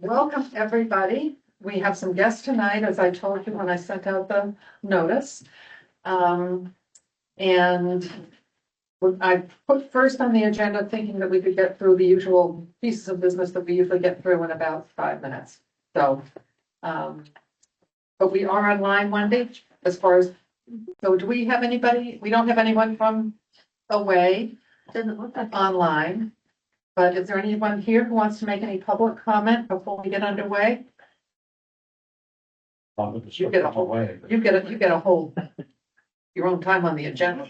Welcome, everybody. We have some guests tonight, as I told you when I sent out the notice. And I put first on the agenda thinking that we could get through the usual pieces of business that we usually get through in about 5 minutes. So, but we are online Monday as far as, so do we have anybody? We don't have anyone from away online. But is there anyone here who wants to make any public comment before we get underway? You get a whole your own time on the agenda.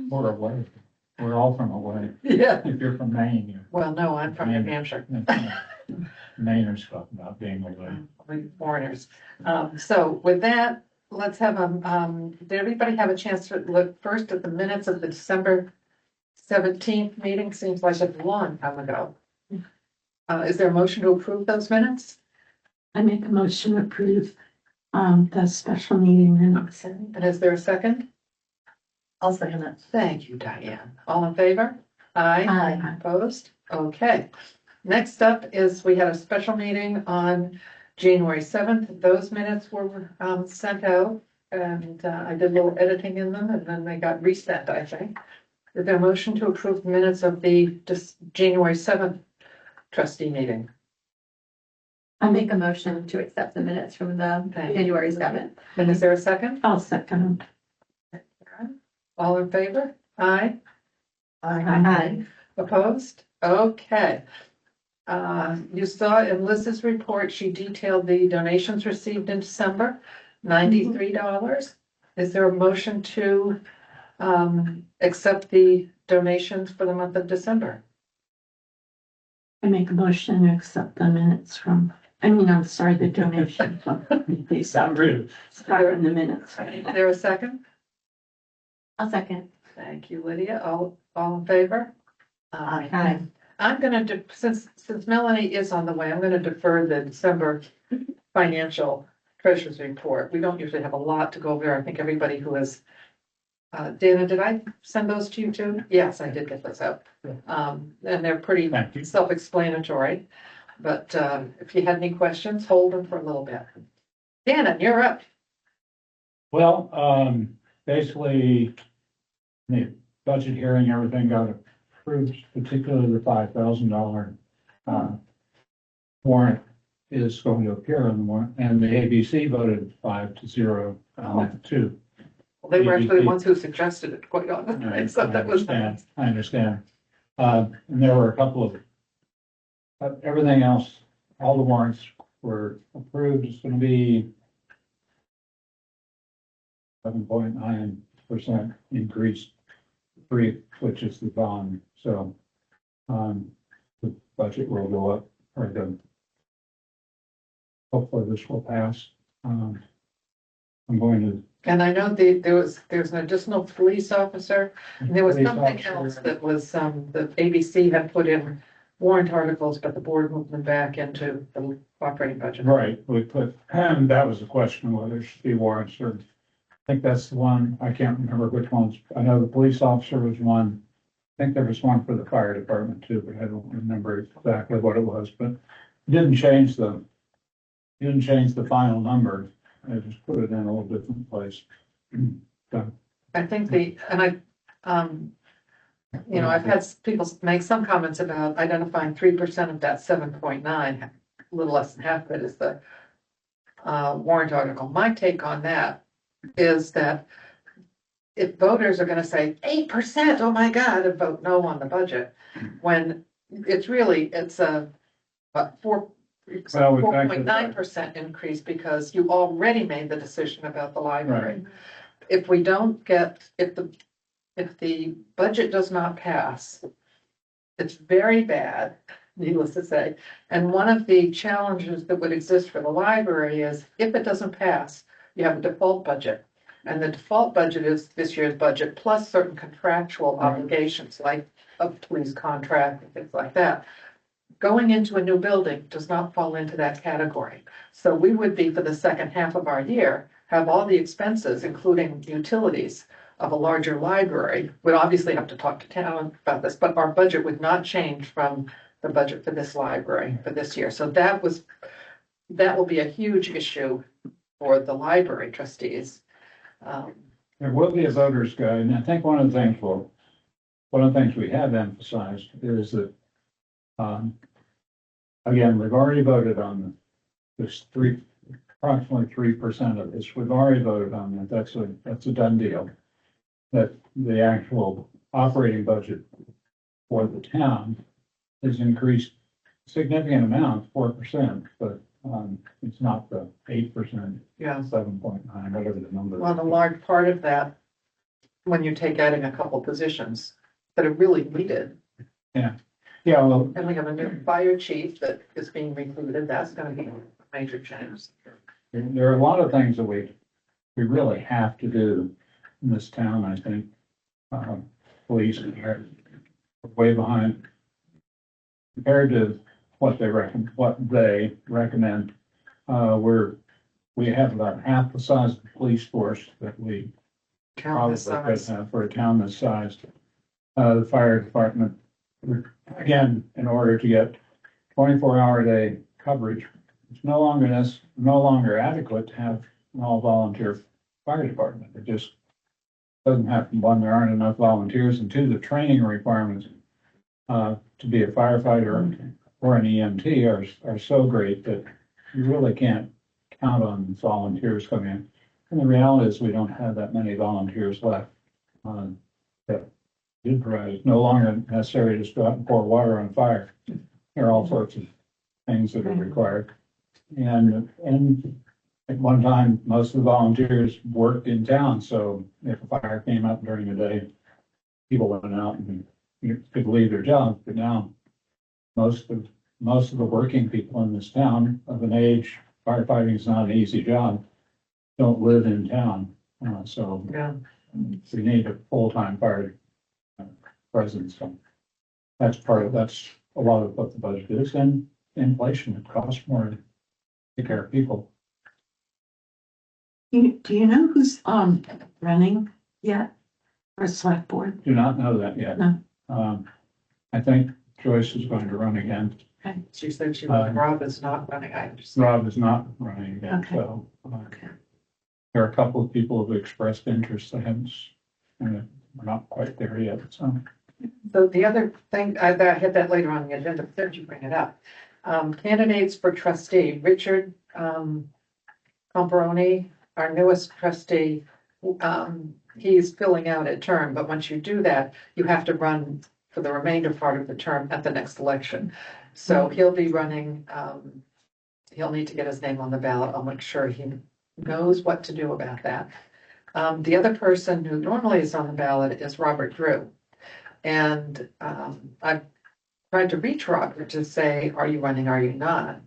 We're away. We're all from away. Yeah. If you're from Maine, Well, no, I'm from New Hampshire. Mainers talk about being away. We foreigners. So with that, let's have did everybody have a chance to look first at the minutes of the December 17th meeting? Seems like a long time ago. Is there a motion to approve those minutes? I make a motion to approve the special meeting minutes. And is there a second? I'll second it. Thank you, Diane. All in favor? Aye. Aye. Opposed? Okay. Next up is we had a special meeting on January 7th. Those minutes were sent out and I did a little editing in them and then they got resent, I think. Is there a motion to approve the minutes of the January 7th trustee meeting? I make a motion to accept the minutes from the January 7th. And is there a second? I'll second. All in favor? Aye. Aye. Opposed? Okay. You saw in Liz's report, she detailed the donations received in December, $93. Is there a motion to accept the donations for the month of December? I make a motion to accept the minutes from, the donation from December. Start in the minutes. Is there a second? I'll second. Thank you, Lydia. All in favor? Aye. I'm gonna, since Melanie is on the way, I'm gonna defer the December financial treasurer's report. We don't usually have a lot to go over. I think everybody who has, Dana, did I send those to you too? Yes, I did get those out. And they're pretty self-explanatory. But if you had any questions, hold them for a little bit. Dana, you're up. Well, basically, the budget hearing, everything got approved, particularly the $5,000 warrant is going to appear on the warrant, and the ABC voted 5-0 on that too. Well, they were actually the ones who suggested it, quite honestly. So that was. I understand. And there were a couple of, everything else, all the warrants were approved. It's going to be 7.9% increase, which is the bond. So the budget will go up, or hopefully this will pass. I'm going to. And I know there's an additional police officer, and there was something else that was, the ABC had put in warrant articles, but the board moved them back into the operating budget. Right, we put, and that was the question, whether it should be warrants or, I think that's the one, I can't remember which ones. I know the police officer was one. I think there was one for the fire department too, but I don't remember exactly what it was, but it didn't change the final number. I just put it in a little different place. I think I've had people make some comments about identifying 3% of that 7.9, a little less than half of it is the warrant article. My take on that is that if voters are going to say 8%, oh my God, and vote no on the budget, when it's a 4.9% increase because you already made the decision about the library. Right. If the budget does not pass, it's very bad, needless to say. And one of the challenges that would exist for the library is if it doesn't pass, you have a default budget. And the default budget is this year's budget plus certain contractual obligations like a police contract and things like that. Going into a new building does not fall into that category. So we would be, for the second half of our year, have all the expenses, including utilities, of a larger library. We'd obviously have to talk to town about this, but our budget would not change from the budget for this library for this year. So that will be a huge issue for the library trustees. There will be a voter's guide, and I think one of the things we have emphasized is that, again, we've already voted on this approximately 3% of this. We've already voted on that. That's a done deal. That the actual operating budget for the town has increased a significant amount, 4%, but it's not the 8%, Yeah. 7.9, whatever the number is. Well, a large part of that, when you take adding a couple positions that are really needed. Yeah, well, And we have a new fire chief that is being recruited. That's gonna be a major change. there are a lot of things that we really have to do in this town, I think. Police are way behind compared to what they recommend. We have about half the size of the police force that we Count this probably could size. have for a town this size. The fire department, again, in order to get 24-hour day coverage, it's no longer adequate to have an all-volunteer fire department. It just doesn't happen. One, there aren't enough volunteers, and two, the training requirements to be a firefighter or an EMT are so great that you really can't count on volunteers coming in. And the reality is we don't have that many volunteers left. That did provide. It's no longer necessary to just go out and pour water on fire. There are all sorts of things that are required. And at one time, most of the volunteers worked in town, so if a fire came up during the day, people went out and could leave their jobs. But now, most of the working people in this town of an age, firefighting is not an easy job, don't live in town. So Yeah. we need a full-time fire presence. So that's a lot of what the budget is. And inflation, it costs more to take care of people. Do you know who's running yet for select board? Do not know that yet. No. I think Joyce is going to run again. She said Rob is not running. I understand. Rob is not running again, Okay. so. Okay. There are a couple of people who've expressed interest. We're not quite there yet, so. So the other thing, I had that later on the agenda, but third you bring it up. Candidates for trustee, Richard Comparoni, our newest trustee, he's filling out a term, but once you do that, you have to run for the remainder part of the term at the next election. So he'll be running, he'll need to get his name on the ballot. I'll make sure he knows what to do about that. The other person who normally is on the ballot is Robert Drew. And I've tried to reach Robert to say, are you running, are you not?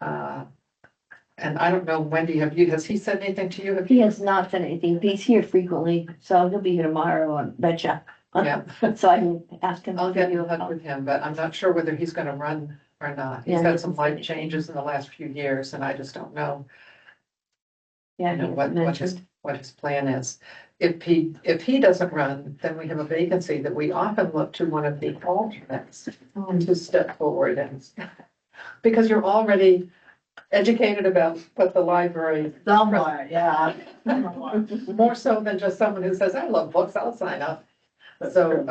And I don't know, Wendy, has he said anything to you? He has not said anything. He's here frequently, so he'll be here tomorrow, I betcha. Yeah. So I can ask him. I'll to get give you in a touch call. with him, but I'm not sure whether he's gonna run or not. He's Yeah, had he some hasn't said life anything. changes in the last few years, and I just don't know, Yeah, you know, he what mentioned. his plan is. If he doesn't run, then we have a vacancy that we often look to one of the alternates to step forward and, because you're already educated about what the library, Somewhere, yeah. more so than just someone who says, I love books, I'll sign up. So,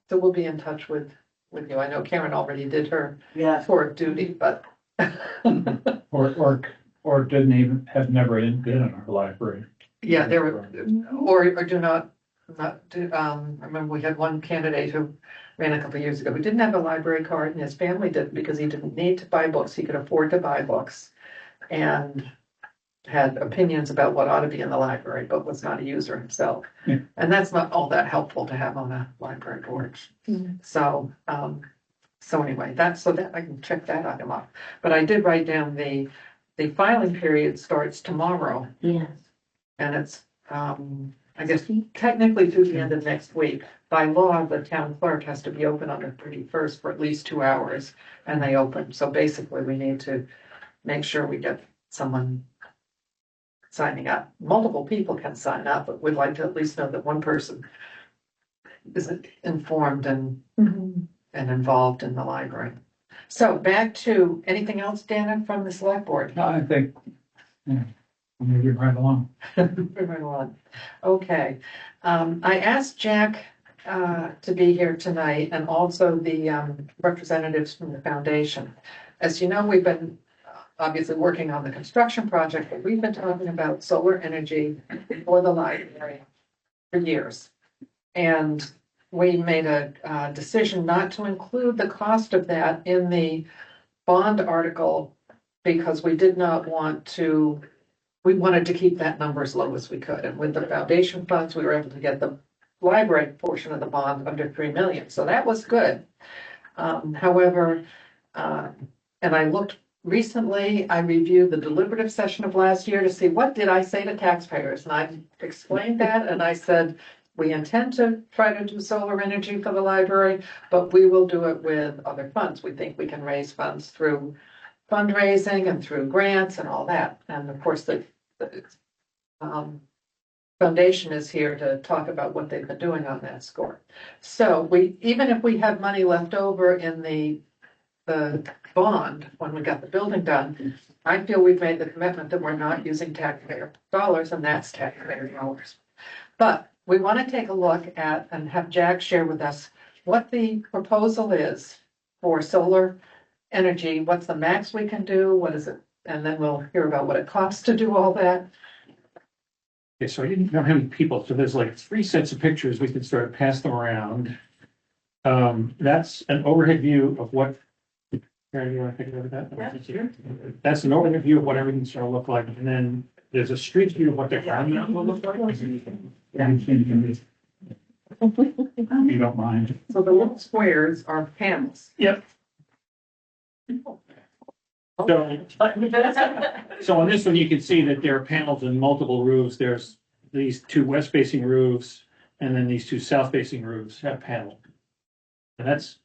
so we'll be in touch with you. I know Karen already did her Yeah. tour of duty, but Or didn't even, have never been in our library. yeah, there were, or do not do, I remember we had one candidate who ran a couple of years ago, who didn't have a library card, and his family did because he didn't need to buy books, he could afford to buy books. And had opinions about what ought to be in the library, but was not a user himself. Yeah. And that's not all that helpful to have on a library board. Mhm. So, so anyway, so that I can check that item off. But I did write down the filing period starts tomorrow, Yes. and it's, I guess technically through the end of next week. By law, the town clerk has to be open on the 31st for at least 2 hours, and they open. So basically, we need to make sure we get someone signing up. Multiple people can sign up, but we'd like to at least know that one person is informed and Mhm. involved in the library. So back to, anything else, Dana, from the select board? I think, yeah, I'm gonna get right along. Right along. Okay, I asked Jack to be here tonight and also the representatives from the foundation. As you know, we've been obviously working on the construction project, but we've been talking about solar energy for the library for years. And we made a decision not to include the cost of that in the bond article because we did not want to, we wanted to keep that number as low as we could. And with the foundation funds, we were able to get the library portion of the bond under 3 million. So that was good. However, and I looked recently, I reviewed the deliberative session of last year to see what did I say to taxpayers. And I explained that and I said, we intend to try to do solar energy for the library, but we will do it with other funds. We think we can raise funds through fundraising and through grants and all that. And of course, the foundation is here to talk about what they've been doing on that score. So we, even if we have money left over in the bond when we got the building done, I feel we've made the commitment that we're not using taxpayer dollars, and that's taxpayer dollars. But we want to take a look at and have Jack share with us what the proposal is for solar energy, what's the max we can do, what is it, and then we'll hear about what it costs to do all that. Okay, so I didn't know how many people, so there's like 3 sets of pictures, we can sort of pass them around. That's an overhead view of what, Karen, you want to take a look at that? Yeah, That's an overhead view of what everything's gonna look like, and then there's a street view of what the ground mount will look like. If you don't mind. So the little squares are panels. Yep. So, so on this one, you can see that there are panels in multiple roofs. There's these 2 west-facing roofs, and then these 2 south-facing roofs have panel. And that's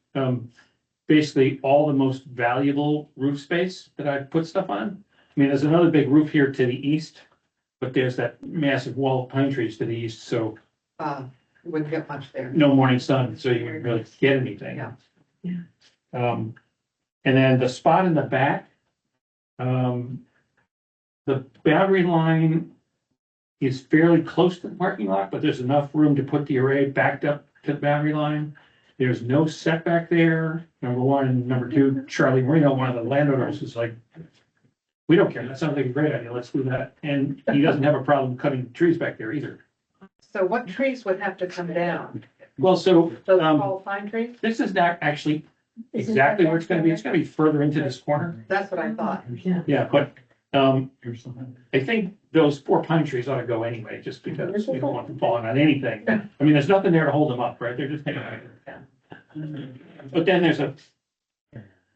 basically all the most valuable roof space that I put stuff on. I mean, there's another big roof here to the east, but there's that massive wall of pine trees to the east, so You wouldn't get much there. no morning sun, so you wouldn't really get anything. Yeah. And then the spot in the back, the boundary line is fairly close to the parking lot, but there's enough room to put the array backed up to the boundary line. There's no setback there, number one. And number two, Charlie Marino, one of the landowners, is like, we don't care, that sounds like a great idea, let's do that. And he doesn't have a problem cutting trees back there either. So what trees would have to come down? Well, so, Those tall pine trees? this is not actually exactly where it's gonna be. It's gonna be further into this corner. That's what I thought. Yeah, but, Here's something. I think those 4 pine trees ought to go anyway, just because we don't want them falling on anything. I mean, there's nothing there to hold them up, right? They're just hanging out there. But then there's a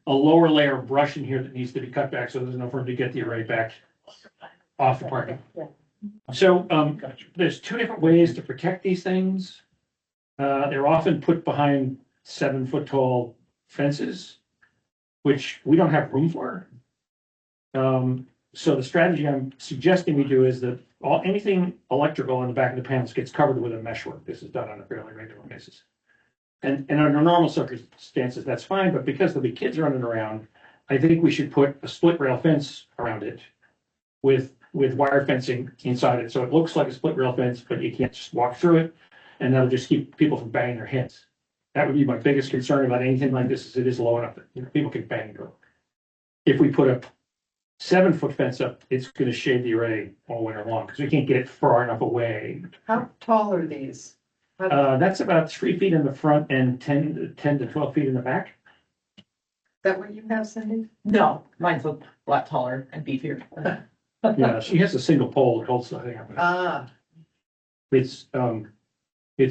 lower layer of brush in here that needs to be cut back, so there's enough room to get the array back off the parking. So, there's 2 different ways to protect these things. They're often put behind 7-foot tall fences, which we don't have room for. So the strategy I'm suggesting we do is that anything electrical on the back of the panels gets covered with a meshwork. This is done on a fairly regular basis. And under normal circumstances, that's fine, but because there'll be kids running around, I think we should put a split rail fence around it with wire fencing inside it. So it looks like a split rail fence, but you can't just walk through it, and that'll just keep people from banging their heads. That would be my biggest concern about anything like this, is it is low enough that people can bang into it. If we put a 7-foot fence up, it's going to shade the array all winter long because we can't get it far enough away. How tall are these? That's about 3 feet in the front and 10 to 12 feet in the back. Is that what you have, Cindy? No, mine's a lot taller and beefier. Yeah, she has a single pole that holds the thing up. Ah, It's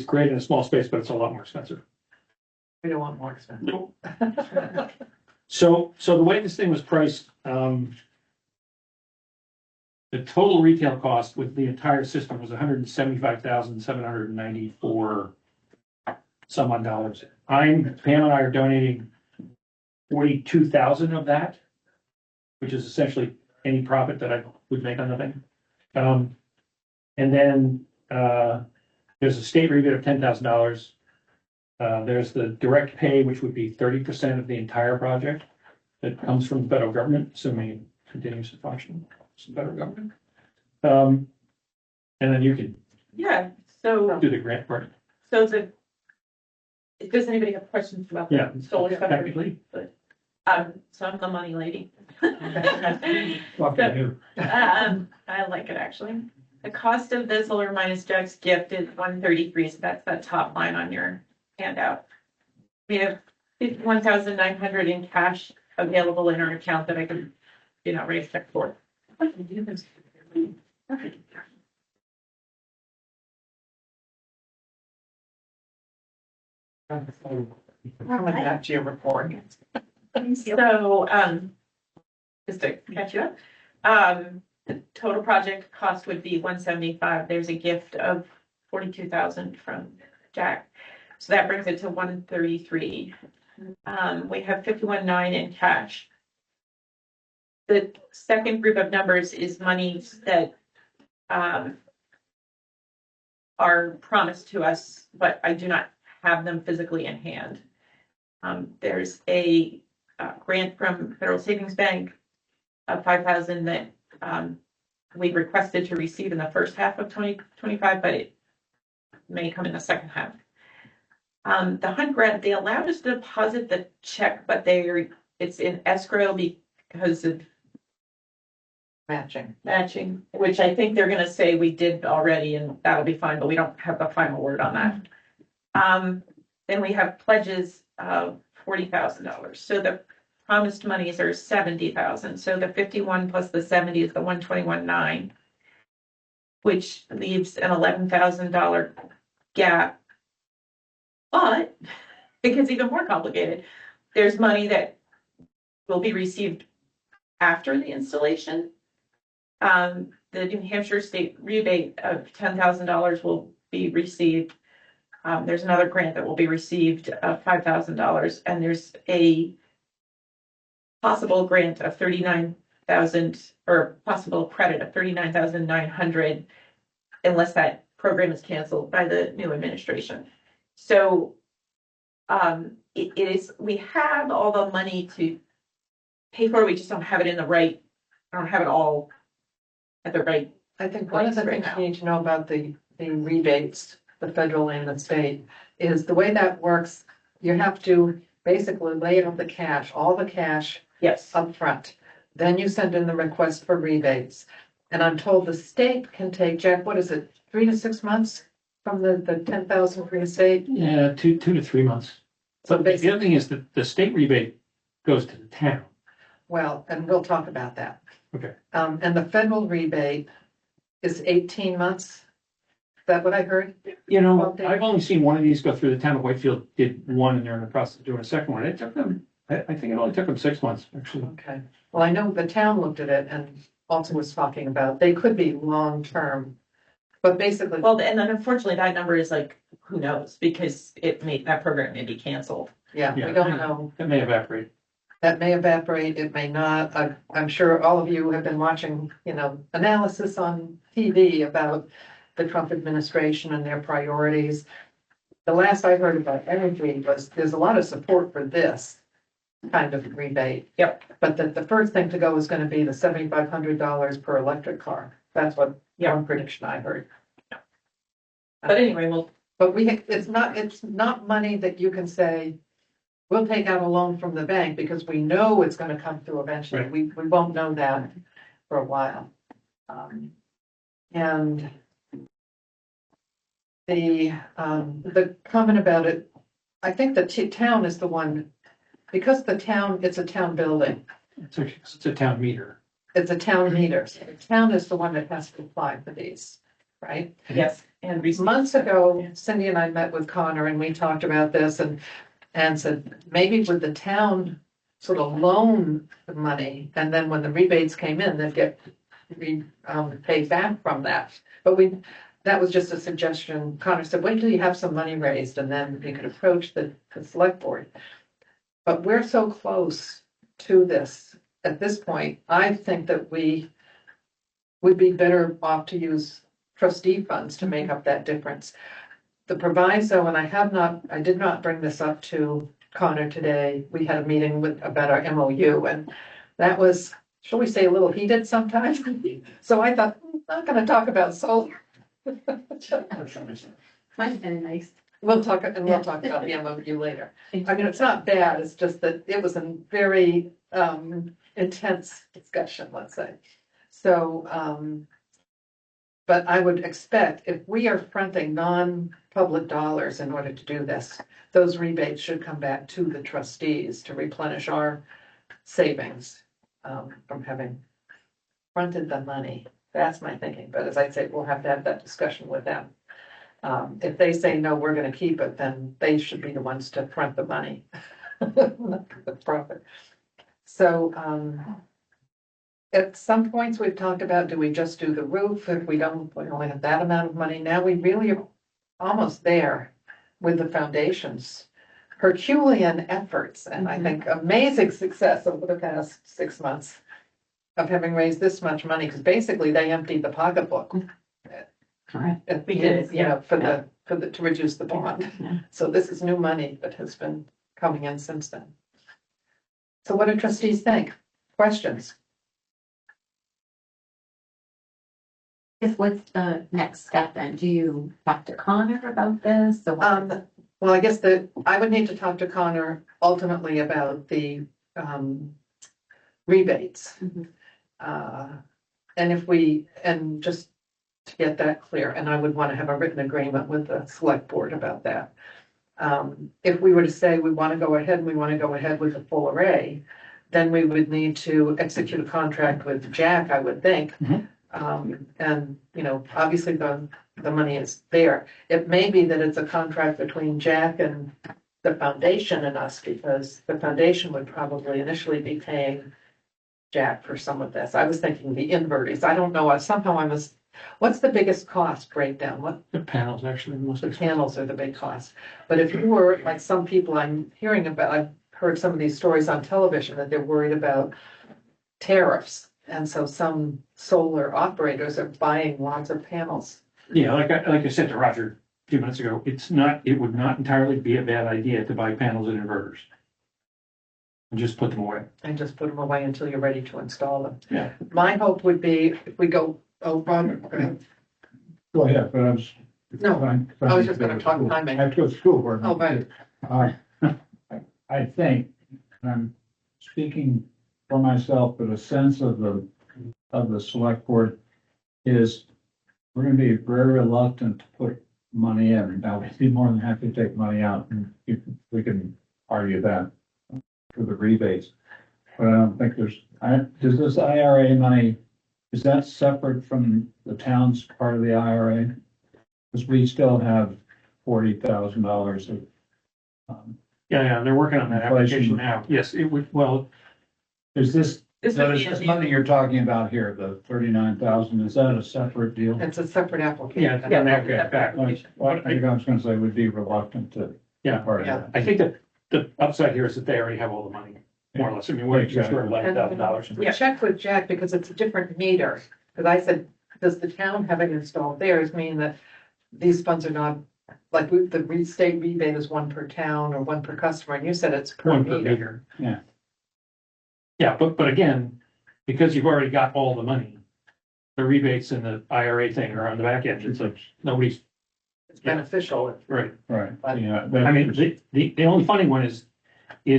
great in a small space, but it's a lot more expensive. we don't want more expensive. Nope. So the way this thing was priced, the total retail cost with the entire system was $175,794 some odd dollars. Pam and I are donating 42,000 of that, which is essentially any profit that I would make on the thing. And then there's a state rebate of $10,000. There's the direct pay, which would be 30% of the entire project. that comes from the federal government, assuming it continues to function as the federal government. And then you can Yeah, so, do the grant part. so does anybody have questions about Yeah, the solar stuff? technically. So I'm the money lady. Lucky you. I like it actually. The cost of the solar minus Jack's gift is 133, so that's that top line on your handout. We have 51,900 in cash available in our account that I can, raise check for. Coming back to your report. So, just to catch you up, the total project cost would be 175. There's a gift of 42,000 from Jack. So that brings it to 133. We have 51,900 in cash. The second group of numbers is monies that are promised to us, but I do not have them physically in hand. There's a grant from Federal Savings Bank of 5,000 that we requested to receive in the first half of 2025, but it may come in the second half. The Hunt grant, they allowed us to deposit the check, but it's in escrow because of matching, which I think they're going to say we did already, and that'll be fine, but we don't have the final word on that. Then we have pledges of $40,000. So the promised monies are 70,000. So the 51 plus the 70 is the 121,900, which leaves an $11,000 gap. But it gets even more complicated. There's money that will be received after the installation. The New Hampshire state rebate of $10,000 will be received. There's another grant that will be received of $5,000, and there's a possible grant of 39,000 or possible credit of 39,900 unless that program is canceled by the new administration. So it is, we have all the money to pay for it. We just don't have it in the right, I don't have it all at the right. I think one of the things you need to know about the rebates, the federal and the state, is the way that works. You have to basically lay out the cash, all the cash Yes. up front. Then you send in the request for rebates. And I'm told the state can take, Jack, what is it, 3 to 6 months from the 10,000 for the state? Yeah, 2 to 3 months. So But the basically, other thing is that the state rebate goes to the town. well, and we'll talk about that. Okay. And the federal rebate is 18 months. Is that what I heard? I've only seen one of these go through. The town of Whitefield did one, and they're in the process of doing a second one. It took them, I think it only took them 6 months, actually. Okay. Well, I know the town looked at it and also was talking about, they could be long-term, but basically. Well, and then unfortunately that number is like, who knows, because that program may be canceled. Yeah, we don't know. That may evaporate. That may evaporate, it may not. I'm sure all of you have been watching, analysis on TV about the Trump administration and their priorities. The last I heard about energy was there's a lot of support for this kind of rebate. Yep. But that the first thing to go is going to be the $7,500 per electric car. That's what one prediction I heard. But anyway, But it's not money that you can say, we'll take out a loan from the bank because we know it's going to come through eventually. Right. We won't know that for a while. And the comment about it, I think the town is the one, because it's a town building. It's a town meter. It's a town meter. So the town is the one that has to apply for these, right? yes, and Months ago, Cindy and I met with Connor and we talked about this and said, maybe would the town sort of loan the money, and then when the rebates came in, they'd get paid back from that. But that was just a suggestion. Connor said, wait till you have some money raised and then you could approach the select board. But we're so close to this at this point, I think that we would be better off to use trustee funds to make up that difference. The proviso, and I did not bring this up to Connor today. We had a meeting about our MOU, and that was, shall we say, a little heated sometimes. So I thought, not gonna talk about solar. Mine's been nice. We'll talk about the MOU later. I mean, it's not bad, it's just that it was a very intense discussion, let's say. So, but I would expect if we are fronting non-public dollars in order to do this, those rebates should come back to the trustees to replenish our savings from having fronted the money. That's my thinking, but as I say, we'll have to have that discussion with them. If they say, no, we're gonna keep it, then they should be the ones to front the money. The profit. So, at some points, we've talked about, do we just do the roof if we only have that amount of money? Now we really are almost there with the foundations. Herculean efforts, and I think amazing success over the past 6 months of having raised this much money, because basically they emptied the pocketbook. Correct. We did, to reduce the bond. Yeah. So this is new money that has been coming in since then. So what do trustees think? Questions? Guess what's the next step then? Do you talk to Connor about this? So Well, I guess I would need to talk to Connor ultimately about the rebates. Mhm. And just to get that clear, and I would want to have a written agreement with the select board about that. If we were to say we want to go ahead with the full array, then we would need to execute a contract with Jack, I would think. Mhm. And, obviously the money is there. It may be that it's a contract between Jack and the foundation and us, because the foundation would probably initially be paying Jack for some of this. I was thinking the inverters. I don't know, what's the biggest cost breakdown? The panels actually, the most The expensive. panels are the big cost. But if you were, like some people I'm hearing about, I've heard some of these stories on television that they're worried about tariffs. And so some solar operators are buying lots of panels. Yeah, like I said to Roger a few minutes ago, it would not entirely be a bad idea to buy panels and inverters. And just put them away. And just put them away until you're ready to install them. Yeah. My hope would be if we go, Ron, go ahead. Go ahead, but I was. No, I was just gonna talk timing. I have to go to school. Board. Oh, right. I think, and I'm speaking for myself, but a sense of the select board is we're gonna be very reluctant to put money in. Now, we'd be more than happy to take money out, and we can argue that for the rebates. But I don't think does this IRA money, is that separate from the town's part of the IRA? Because we still have $40,000 of, Yeah, they're working on that application now. Yes, it would, well, is this, This so would is be a this new- money you're talking about here, the 39,000, is that a separate deal? It's a separate application. yeah, Yeah, and that okay. goes back. Well, I think I was gonna say we'd be reluctant to. be Yeah. Part of Yeah. that. I think that the upside here is that they already have all the money, more or less. I mean, we're just sort of $11,000. We checked with Jack because it's a different meter. Because I said, does the town having installed theirs mean that these funds are not, like the state rebate is one per town or one per customer, and you said it's per One per meter. meter. Yeah. Yeah, but again, because you've already got all the money, the rebates and the IRA thing are on the back end. It's like nobody's, It's beneficial. right. Right, yeah. I mean, the only funny one is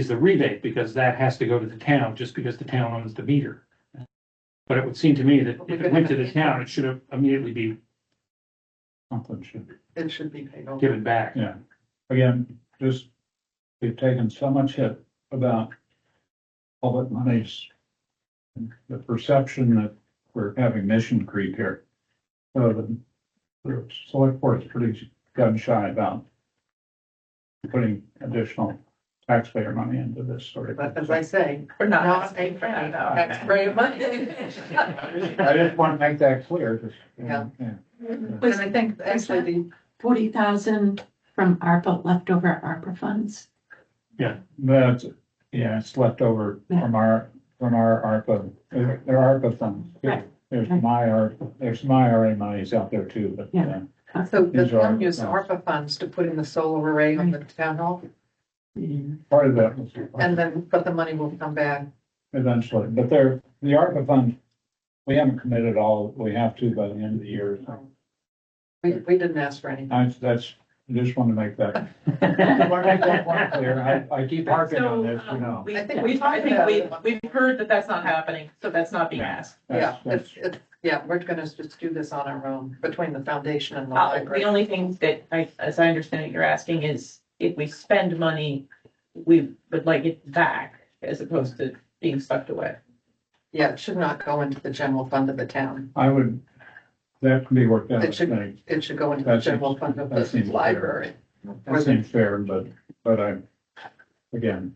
the rebate, because that has to go to the town just because the town owns the meter. But it would seem to me that if it went to the town, it should have immediately be Something should, It should be paid over. given back. yeah. Again, just, we've taken so much hit about public monies. And the perception that we're having mission creep here. So the select board is pretty gun shy about putting additional taxpayer money into this sort of. But as I say, We're not not asking a for that, no. taxpayer money. I just want to make that clear, just. Yeah. Yeah. And I think actually the 40,000 from ARPA, leftover ARPA funds. That's, yeah, it's left over from our ARPA, there are ARPA funds. Right. There's some IRA monies out there too, but, Yeah. So the These are town used ARPA ARPA funds to put in the solar array on the town hall. Part of that was And then, but the money will come back. eventually, but there, the ARPA fund, we haven't committed all we have to by the end of the year. So We didn't ask for anything. I just want to make that, I want to make that point clear. I keep harping on this, you know. I think We've heard that that's not happening, so that's not being asked. Yeah, That's- we're gonna just do this on our own, between the foundation and the The library. only thing that as I understand it, you're asking is if we spend money, we would like it back as opposed to being sucked away. Yeah, it should not go into the general fund of the town. I would, that can be worked out. I It should- think. It should go into the That seems- general fund of that the seems fair. library. That seems fair, but again,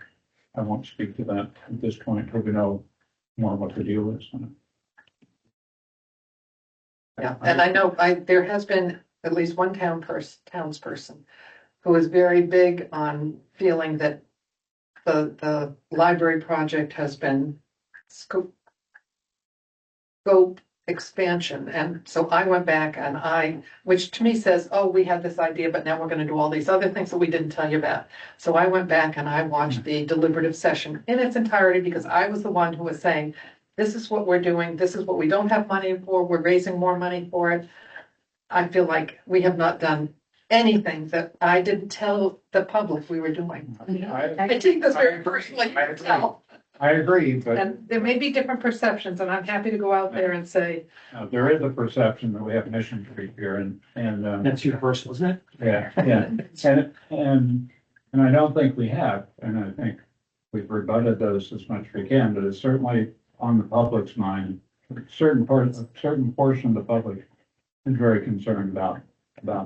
I won't speak to that at this point until we know more what the deal is. Yeah, and I know, there has been at least one townsperson who is very big on feeling that the library project has been scope expansion. And so I went back and which to me says, oh, we had this idea, but now we're gonna do all these other things that we didn't tell you about. So I went back and I watched the deliberative session in its entirety because I was the one who was saying, this is what we're doing, this is what we don't have money for, we're raising more money for it. I feel like we have not done anything that I didn't tell the public we were doing. I take this very personally myself. I agree, but And there may be different perceptions, and I'm happy to go out there and say, there is a perception that we have mission creep here and That's universal, isn't it? yeah, and I don't think we have, and I think we've rebutted those as much as we can, but it's certainly on the public's mind. A certain portion of the public is very concerned about.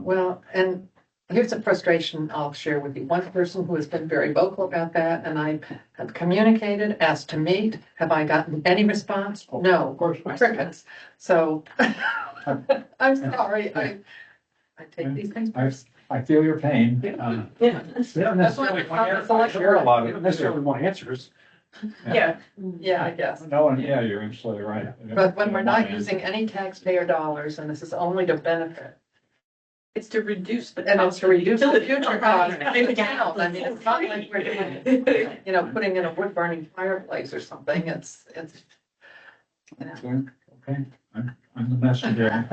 well, and here's a frustration I'll share with you. One person who has been very vocal about that, and I have communicated, asked to meet. Have I gotten any response? No. Of course. Crickets. So I'm sorry, I take these things personally. I feel your pain. They don't necessarily want to Share a lot They of don't necessarily want answers. Yeah, Yeah, I guess. No, and yeah, you're absolutely right. But when we're not using any taxpayer dollars, and this is only to benefit, it's to reduce the. and it's to reduce the utility future costs. cost of the town. I mean, it's not like we're doing, putting in a wood burning fireplace or something. It's. Okay, I'm the messenger.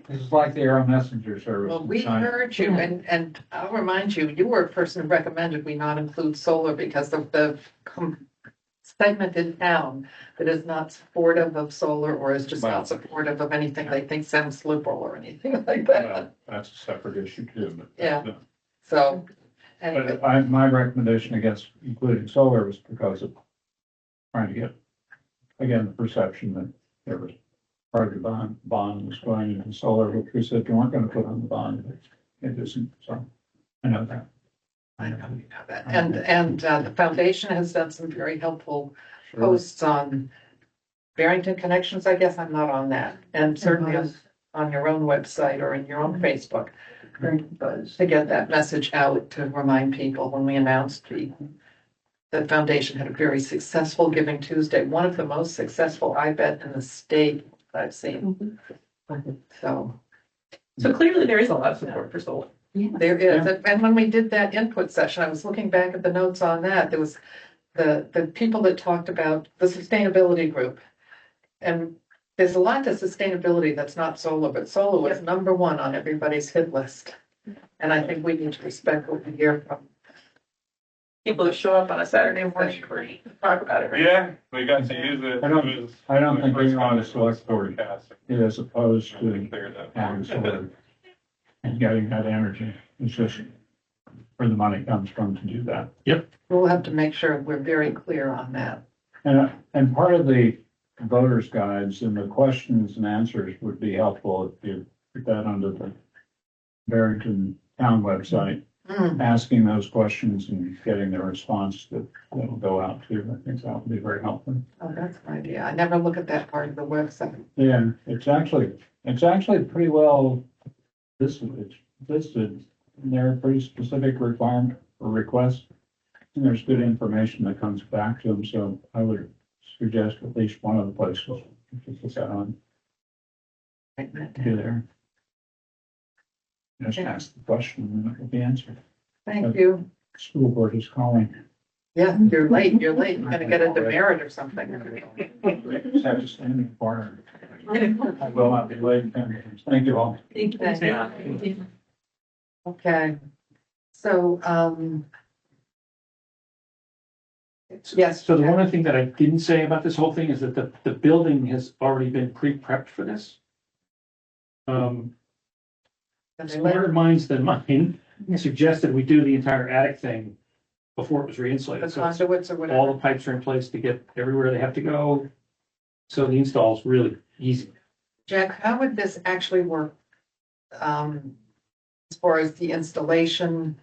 This is like the Aero Messenger service. Well, we heard you, and I'll remind you, you were a person who recommended we not include solar because of the segment in town that is not supportive of solar or is just not supportive of anything they think sounds liberal or anything like that. Well, that's a separate issue too, but. Yeah. So, anyway, But my recommendation against including solar was because of trying to get, again, the perception that there was part of the bond was going into solar, which we said you weren't gonna put on the bond, but it isn't, so I know that. I know you know that. And the foundation has done some very helpful posts on Barrington Connections. I guess I'm not on that. And certainly on your own website or in your own Facebook to get that message out to remind people when we announced the foundation had a very successful Giving Tuesday, one of the most successful, I bet, in the state I've seen. So So clearly there is a lot of support for solar. there is. And when we did that input session, I was looking back at the notes on that. There was the people that talked about the sustainability group. And there's a lot to sustainability that's not solar, but solar was number one on everybody's hit list. And I think we need to respect what we hear from. People who show up on a Saturday morning to talk about it. Yeah, we got to use it. I don't- It was- I don't think first anyone on the time it was select board forecast. is opposed We to cleared that. having solar and getting that energy. It's just where the money comes from to do that. We'll have to make sure we're very clear on that. And part of the voters guides and the questions and answers would be helpful if you put that under the Barrington Town website, asking those questions and getting the response that'll go out to. I think that would be very helpful. Oh, that's an idea. I never look at that part of the website. Yeah, it's actually pretty well listed. There are pretty specific requirement or requests. And there's good information that comes back to them, so I would suggest at least one of the places to put that on, do there. Just ask the question and it will be answered. Thank you. School board is calling. Yeah, you're late, you're gonna get a demerit or something. Just have to stand in the corner. I will not be late. Thank you all. Okay, so, yes. So the one other thing that I didn't say about this whole thing is that the building has already been pre-prepped for this. Smarter minds than mine suggested we do the entire attic thing before it was The re-insulated. So it's- conduits or all whatever. the pipes are in place to get everywhere they have to go. So the install is really easy. Jack, how would this actually work? As far as the installation,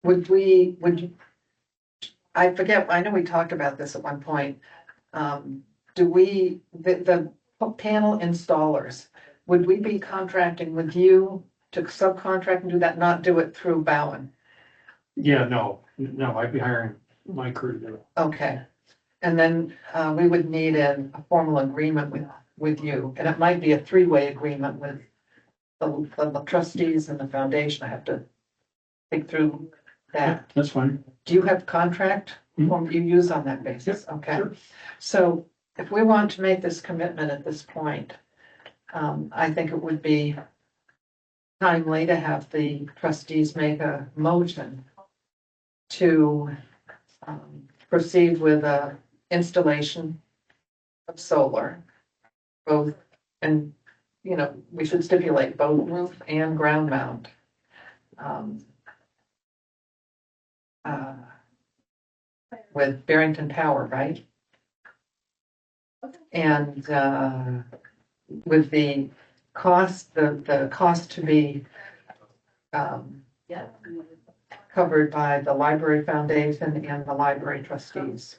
would you, I forget, I know we talked about this at one point. The panel installers, would we be contracting with you to subcontract and do that, not do it through Bowen? Yeah, no, I'd be hiring my crew to do it. Okay, and then, we would need a formal agreement with you, and it might be a three-way agreement with the trustees and the foundation. I have to think through that. That's fine. Do you have contract form you use on that basis? Okay. sure. So if we want to make this commitment at this point, I think it would be timely to have the trustees make a motion to proceed with a installation of solar, both, and, you know, we should stipulate both roof and ground mount. With Barrington Power, right? And with the cost, the cost to be covered by the Library Foundation and the Library Trustees.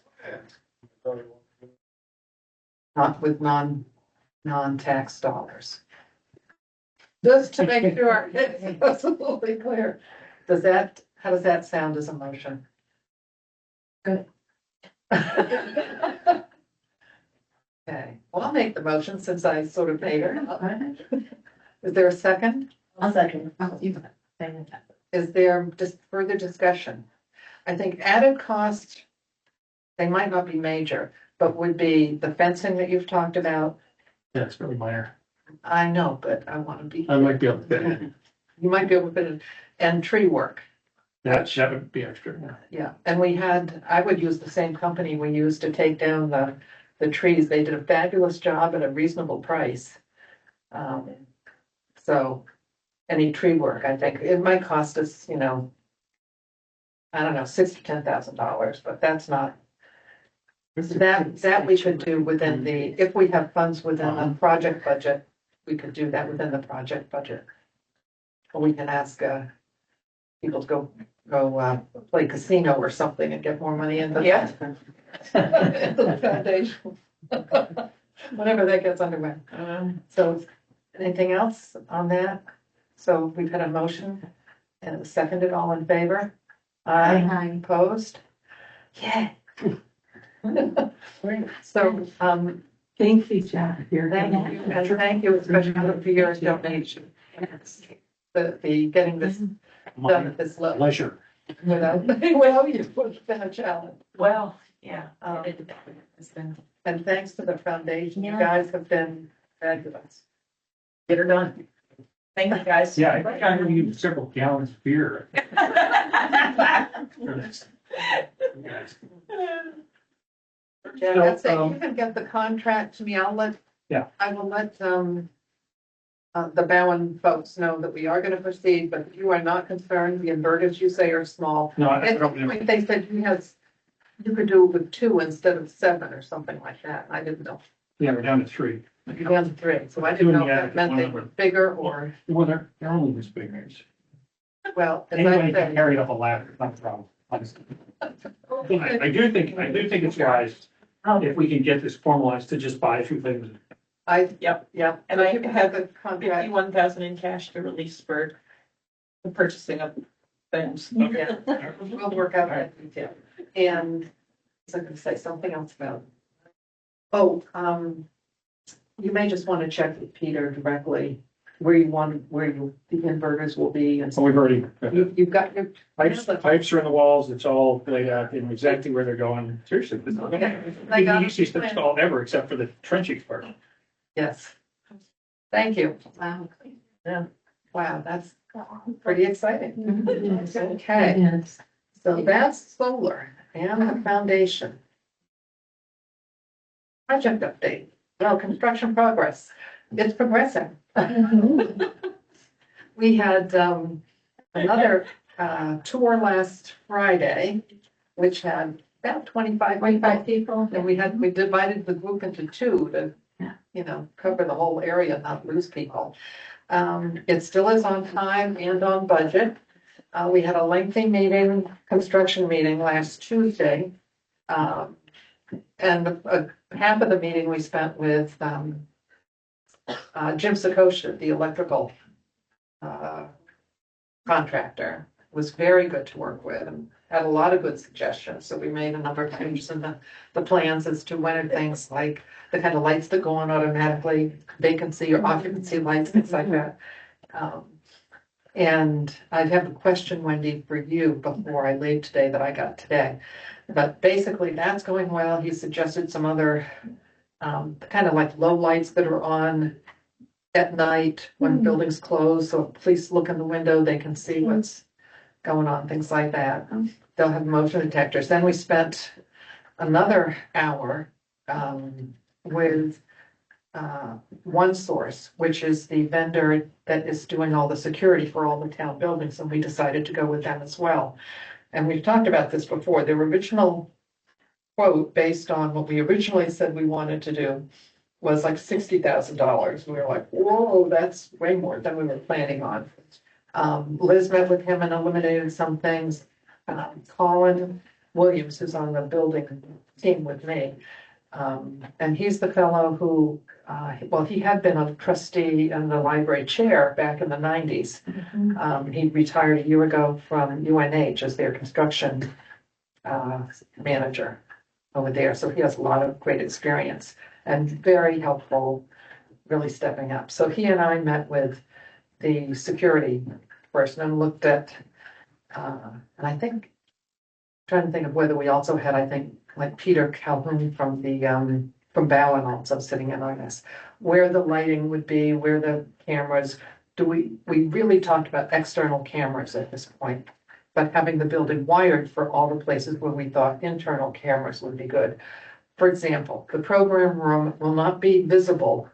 Not with non-tax dollars. Just to make sure it's absolutely clear. How does that sound as a motion? Good. Okay, well, I'll make the motion since I sort of made her. Is there a second? I'll second. Oh, you got it. Is there just further discussion? I think added cost, they might not be major, but would be the fencing that you've talked about. Yeah, it's really minor. I know, but I want to be. I might be able to fit it in. You might be able to fit it, and tree work. That would be extra. Yeah, and I would use the same company we used to take down the trees. They did a fabulous job at a reasonable price. So any tree work, I think it might cost us, I don't know, $6,000 to $10,000, but that's not. That we should do within if we have funds within the project budget, we could do that within the project budget. Or we can ask people to go play casino or something and get more money into into the foundation. Whenever that gets underway. So anything else on that? So we've had a motion and it was seconded, all in favor? Aye. Opposed? Yeah. So, Thank you, Jack. thank you, and thank you especially for your donation. The getting this done My at this level pleasure. without you would have been a challenge. Well, yeah. It's been, and thanks to the foundation, you Yeah. guys have been fabulous. Get her done. Thank you, guys. Yeah, I think I'm gonna use several gallons of beer. For this. Guys. Yeah, So, that's it. You can get the contract to me. I will let, the Bowen folks know that we are gonna proceed, but if you are not concerned, the inverters you say are small. No, I At don't one know. point, they said you could do it with 2 instead of 7 or something like that. I didn't know. Yeah, we're down to 3. You're down to 3, so I 2 didn't in know the if attic, that meant 1 they in the were bigger or, Well, they're only this big, right? well, as Anybody I can said. carry it up a ladder, it's not a problem, honestly. I do think it's wise, if we can get this formalized, to just buy a few things. Yep. Yeah, And so I you can have have the contract. 51,000 in cash to release for the purchasing of things. Yeah, we'll work out that detail. And I was gonna say something else about. Oh, you may just want to check with Peter directly where you want, the inverters will be and So we've already, you've got your. pipes are in the walls, it's all laid out in exactly where they're going. Seriously, this is They got the it easiest planned. install ever, except for the trenching part. Yes. Thank you. Wow. Wow, that's pretty exciting. It Okay, is. so that's solar and the foundation. Project update. Well, construction progress. It's progressing. We had another tour last Friday, which had about 25 people. And we divided the group into two to, cover the whole area, not lose people. It still is on time and on budget. We had a lengthy meeting, construction meeting last Tuesday. And half of the meeting we spent with Jim Sakosha, the electrical contractor. Was very good to work with and had a lot of good suggestions. So we made a number of changes in the plans as to when are things like the kind of lights that go on automatically, vacancy or occupancy lights, things like that. And I'd have a question, Wendy, for you before I leave today that I got today. But basically that's going well. He suggested some other kind of like low lights that are on at night when buildings close. So if police look in the window, they can see what's going on, things like that. They'll have motion detectors. Then we spent another hour with One Source, which is the vendor that is doing all the security for all the town buildings, and we decided to go with them as well. And we've talked about this before. The original quote, based on what we originally said we wanted to do, was like $60,000. We were like, whoa, that's way more than we were planning on. Liz met with him and eliminated some things. Colin Williams, who's on the building team with me, and he's the fellow who, he had been a trustee and the library chair back in the 90s. He retired a year ago from UNH as their construction manager over there. So he has a lot of great experience and very helpful, really stepping up. So he and I met with the security person and looked at, and I think, trying to think of whether we also had, I think, like Peter Calhoun from the, from Bowen also sitting in on this, where the lighting would be, where the cameras, we really talked about external cameras at this point, but having the building wired for all the places where we thought internal cameras would be good. For example, the program room will not be visible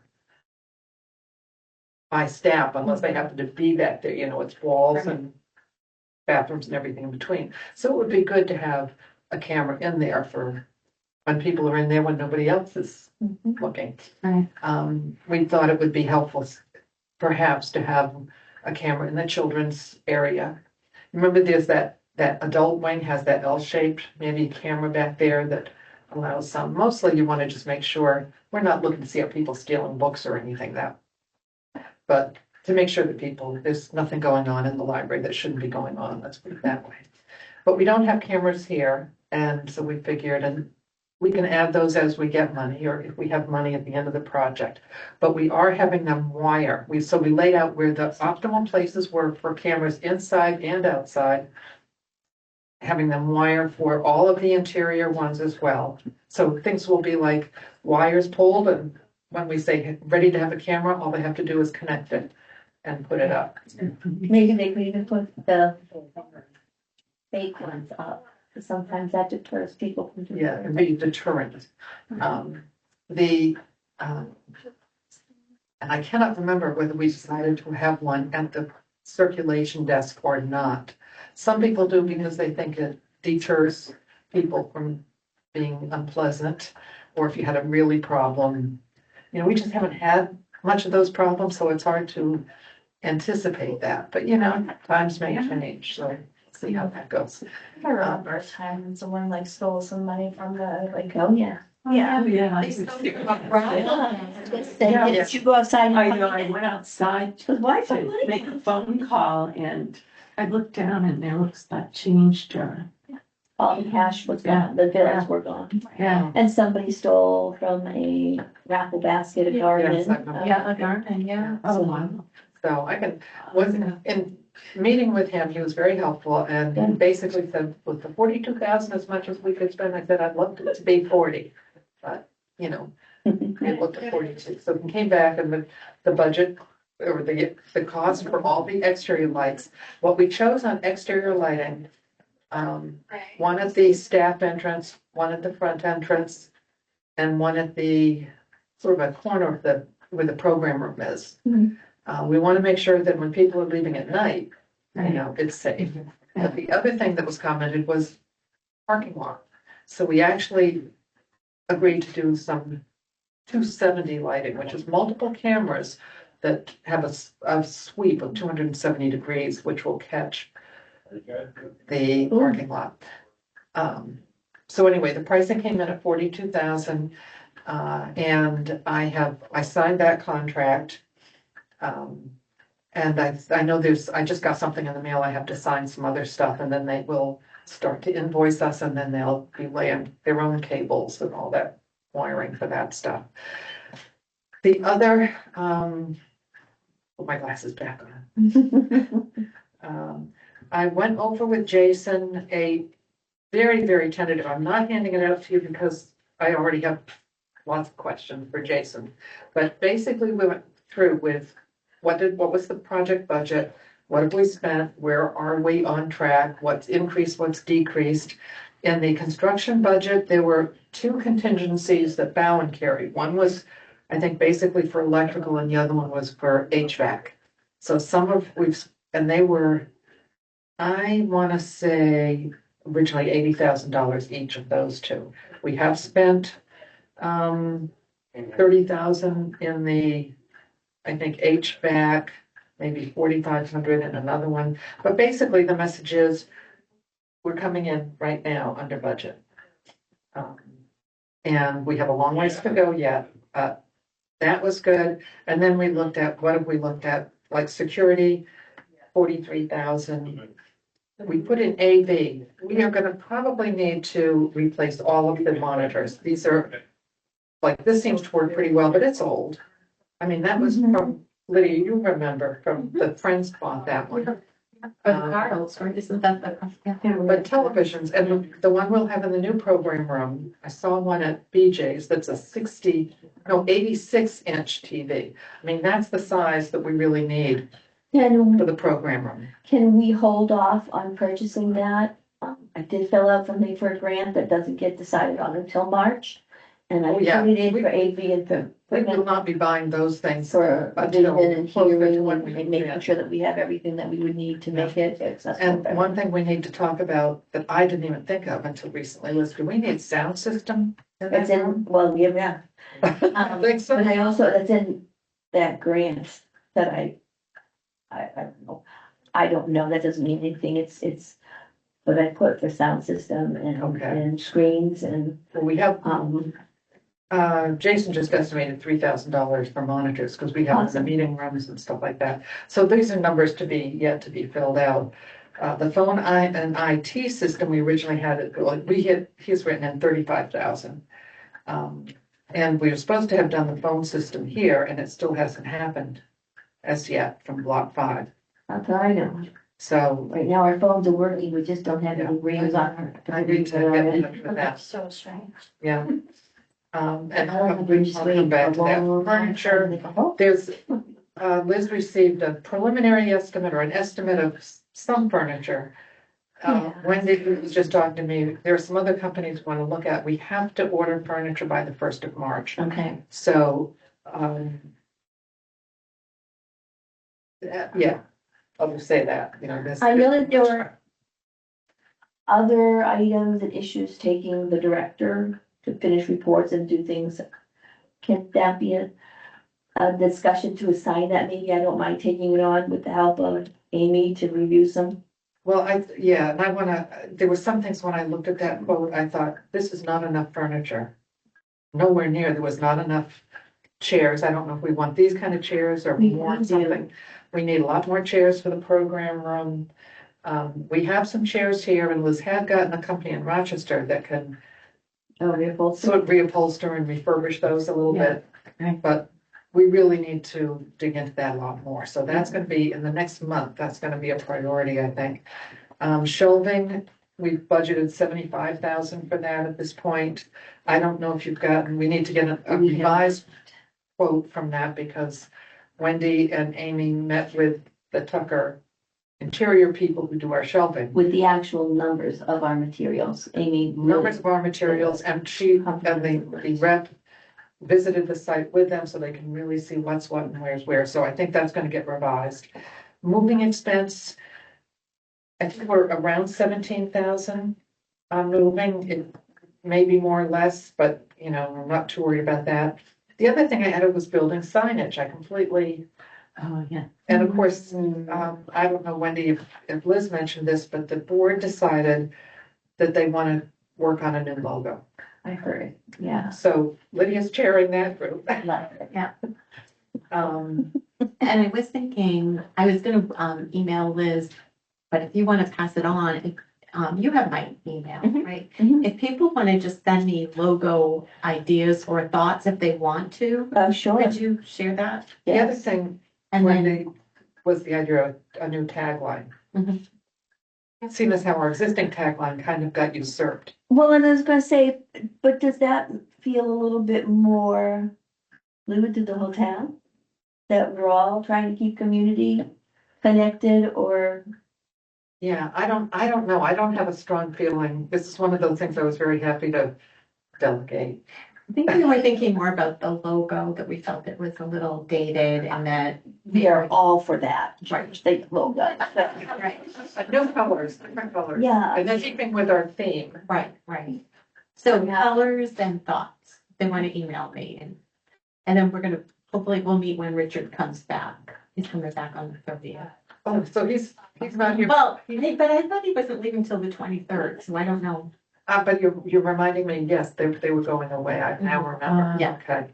by staff unless they happen to be back there, it's walls and bathrooms and everything in between. So it would be good to have a camera in there for when people are in there, when nobody else is looking. Right. We thought it would be helpful perhaps to have a camera in the children's area. Remember there's that adult wing has that L-shaped, maybe camera back there that allows some, mostly you want to just make sure we're not looking to see how people stealing books or anything but to make sure that there's nothing going on in the library that shouldn't be going on, let's put it that way. But we don't have cameras here, and so we figured, and we can add those as we get money, or if we have money at the end of the project. But we are having them wire. We laid out where the optimal places were for cameras inside and outside, having them wire for all of the interior ones as well. So things will be like wires pulled, and when we say ready to have a camera, all they have to do is connect it and put it up. Maybe they could even put the fake ones up, because sometimes that deters people from doing Yeah, and be deterrent. And I cannot remember whether we decided to have one at the circulation desk or not. Some people do because they think it deters people from being unpleasant, or if you had a really problem. We just haven't had much of those problems, so it's hard to anticipate that. But, times may change, so see how that goes. I remember a time when someone like stole some money from the Oh, yeah. yeah. Yeah. Did you go outside? I know, I went outside Because why to make a phone call and I looked down and there looks that changed, all the cash was gone, the bills were gone. yeah. And somebody stole from a raffle basket, a garden. Yes, I remember. Yeah, a garden, yeah. Oh, wow. So I can, wasn't, in meeting with him, he was very helpful and he basically said, was the 42,000 as much as we could spend? I said, I'd love it to be 40, but, you know, we looked at 42. So he came back and the budget or the cost for all the exterior lights, what we chose on exterior lighting, one at the staff entrance, one at the front entrance, and one at the sort of a corner of where the program room is. We want to make sure that when people are leaving at night, you know, it's safe. But the other thing that was commented was parking lot. So we actually agreed to do some 270 lighting, which is multiple cameras that have a sweep of 270 degrees, which will catch the parking lot. So anyway, the pricing came in at 42,000, and I signed that contract. And I know I just got something in the mail, I have to sign some other stuff, and then they will start to invoice us, and then they'll be laying their own cables and all that wiring for that stuff. The other, put my glasses back on. I went over with Jason a very, very tentative, I'm not handing it out to you because I already have lots of questions for Jason. But basically we went through with what was the project budget? What have we spent? Where are we on track? What's increased? What's decreased? In the construction budget, there were two contingencies that Bowen carried. One was, I think, basically for electrical, and the other one was for HVAC. So and they were, I want to say, originally $80,000 each of those two. We have spent 30,000 in the, I think, HVAC, maybe 4,500 in another one. But basically the message is we're coming in right now under budget. And we have a long ways to go yet. That was good. And then we looked at, what have we looked at? Like security, 43,000. We put in AV. We are going to probably need to replace all of the monitors. These are, like, this seems to work pretty well, but it's old. I mean, that was from, Lydia, you remember, from the Friends bought that one. Carl's, or isn't that the? But televisions, and the one we'll have in the new program room, I saw one at BJ's that's a 86-inch TV. I mean, that's the size that we really need for the program room. Can we hold off on purchasing that? I did fill out something for a grant that doesn't get decided on until March. And I Oh, yeah. put it in for AV and for We will not be buying those things. for until vision and closer to hearing when we and do making that. sure that we have everything that we would need to make it accessible. And one thing we need to talk about that I didn't even think of until recently was, do we need sound system? It's in, well, yeah. I think so. But I also, it's in that grant that I don't know. I don't know, that doesn't mean anything, it's what I put for sound system Okay. and screens and, We have, Jason just estimated $3,000 for monitors because we have the meeting rooms and stuff like that. So these are numbers yet to be filled out. The phone and IT system, we originally had it, he's written in 35,000. And we were supposed to have done the phone system here and it still hasn't happened as yet from block 5. that's what I know. So Right now, our phones are working, we just don't have any rings on our. I need to get in touch with that. So strange. Yeah. And I'll I'll come back to that. Furniture, there's, Liz received a preliminary estimate or an estimate of some furniture. Wendy was just talking to me, there are some other companies want to look at, we have to order furniture by the 1st of March. Okay, So, yeah, I'll just say that, you know, this. I know that there were other items and issues taking the director to finish reports and do things. Can that be a discussion to assign that? Maybe I don't mind taking it on with the help of Amy to review some. Well, and there were some things when I looked at that quote, I thought, this is not enough furniture. Nowhere near, there was not enough chairs. I don't know if we want these kind of chairs or more something. We need a lot more chairs for the program room. We have some chairs here and Liz had gotten a company in Rochester that can sort of reupholster and refurbish those a little bit. Right. But we really need to dig into that a lot more. So that's gonna be, in the next month, that's gonna be a priority, I think. Shelving, we've budgeted 75,000 for that at this point. I don't know if you've gotten, we need to get a revised quote from that because Wendy and Amy met with the Tucker interior people who do our shelving. With the actual numbers of our materials, Amy. Numbers of our materials, and the rep visited the site with them so they can really see what's what and where's where. So I think that's gonna get revised. Moving expense, I think we're around 17,000 on moving. It may be more or less, but you know, I'm not too worried about that. The other thing I added was building signage. I completely, Oh, yeah. and of course, I don't know, Wendy, if Liz mentioned this, but the board decided that they want to work on a new logo. I heard, yeah. So Lydia's chairing that group. Yeah. Um, And I was thinking, I was gonna email Liz, but if you want to pass it on, you have my email, Mhm. right? Mhm. If people want to just send me logo ideas or thoughts if they want to, Oh, sure. could you share that? the other Yes. thing, And then, Wendy, was the idea of a new tagline. Mhm. Seeing as how our existing tagline kind of got usurped. Well, and I was gonna say, but does that feel a little bit more fluid to the whole town? That we're all trying to keep community connected or, Yeah, I don't know. I don't have a strong feeling. This is one of those things I was very happy to delegate. I think we were thinking more about the logo, that we felt it was a little dated and that. we are all for that, Right. state logo. Right, No colors, different colors. Yeah. And then keeping with our theme. right. So colors and thoughts, they want to email me and then we're gonna, hopefully we'll meet when Richard comes back. He's coming back on the 30th. Oh, so he's not here. Well, but I thought he wasn't leaving till the 23rd, so I don't know. But you're reminding me, yes, they were going away. I now remember. Yeah. Okay.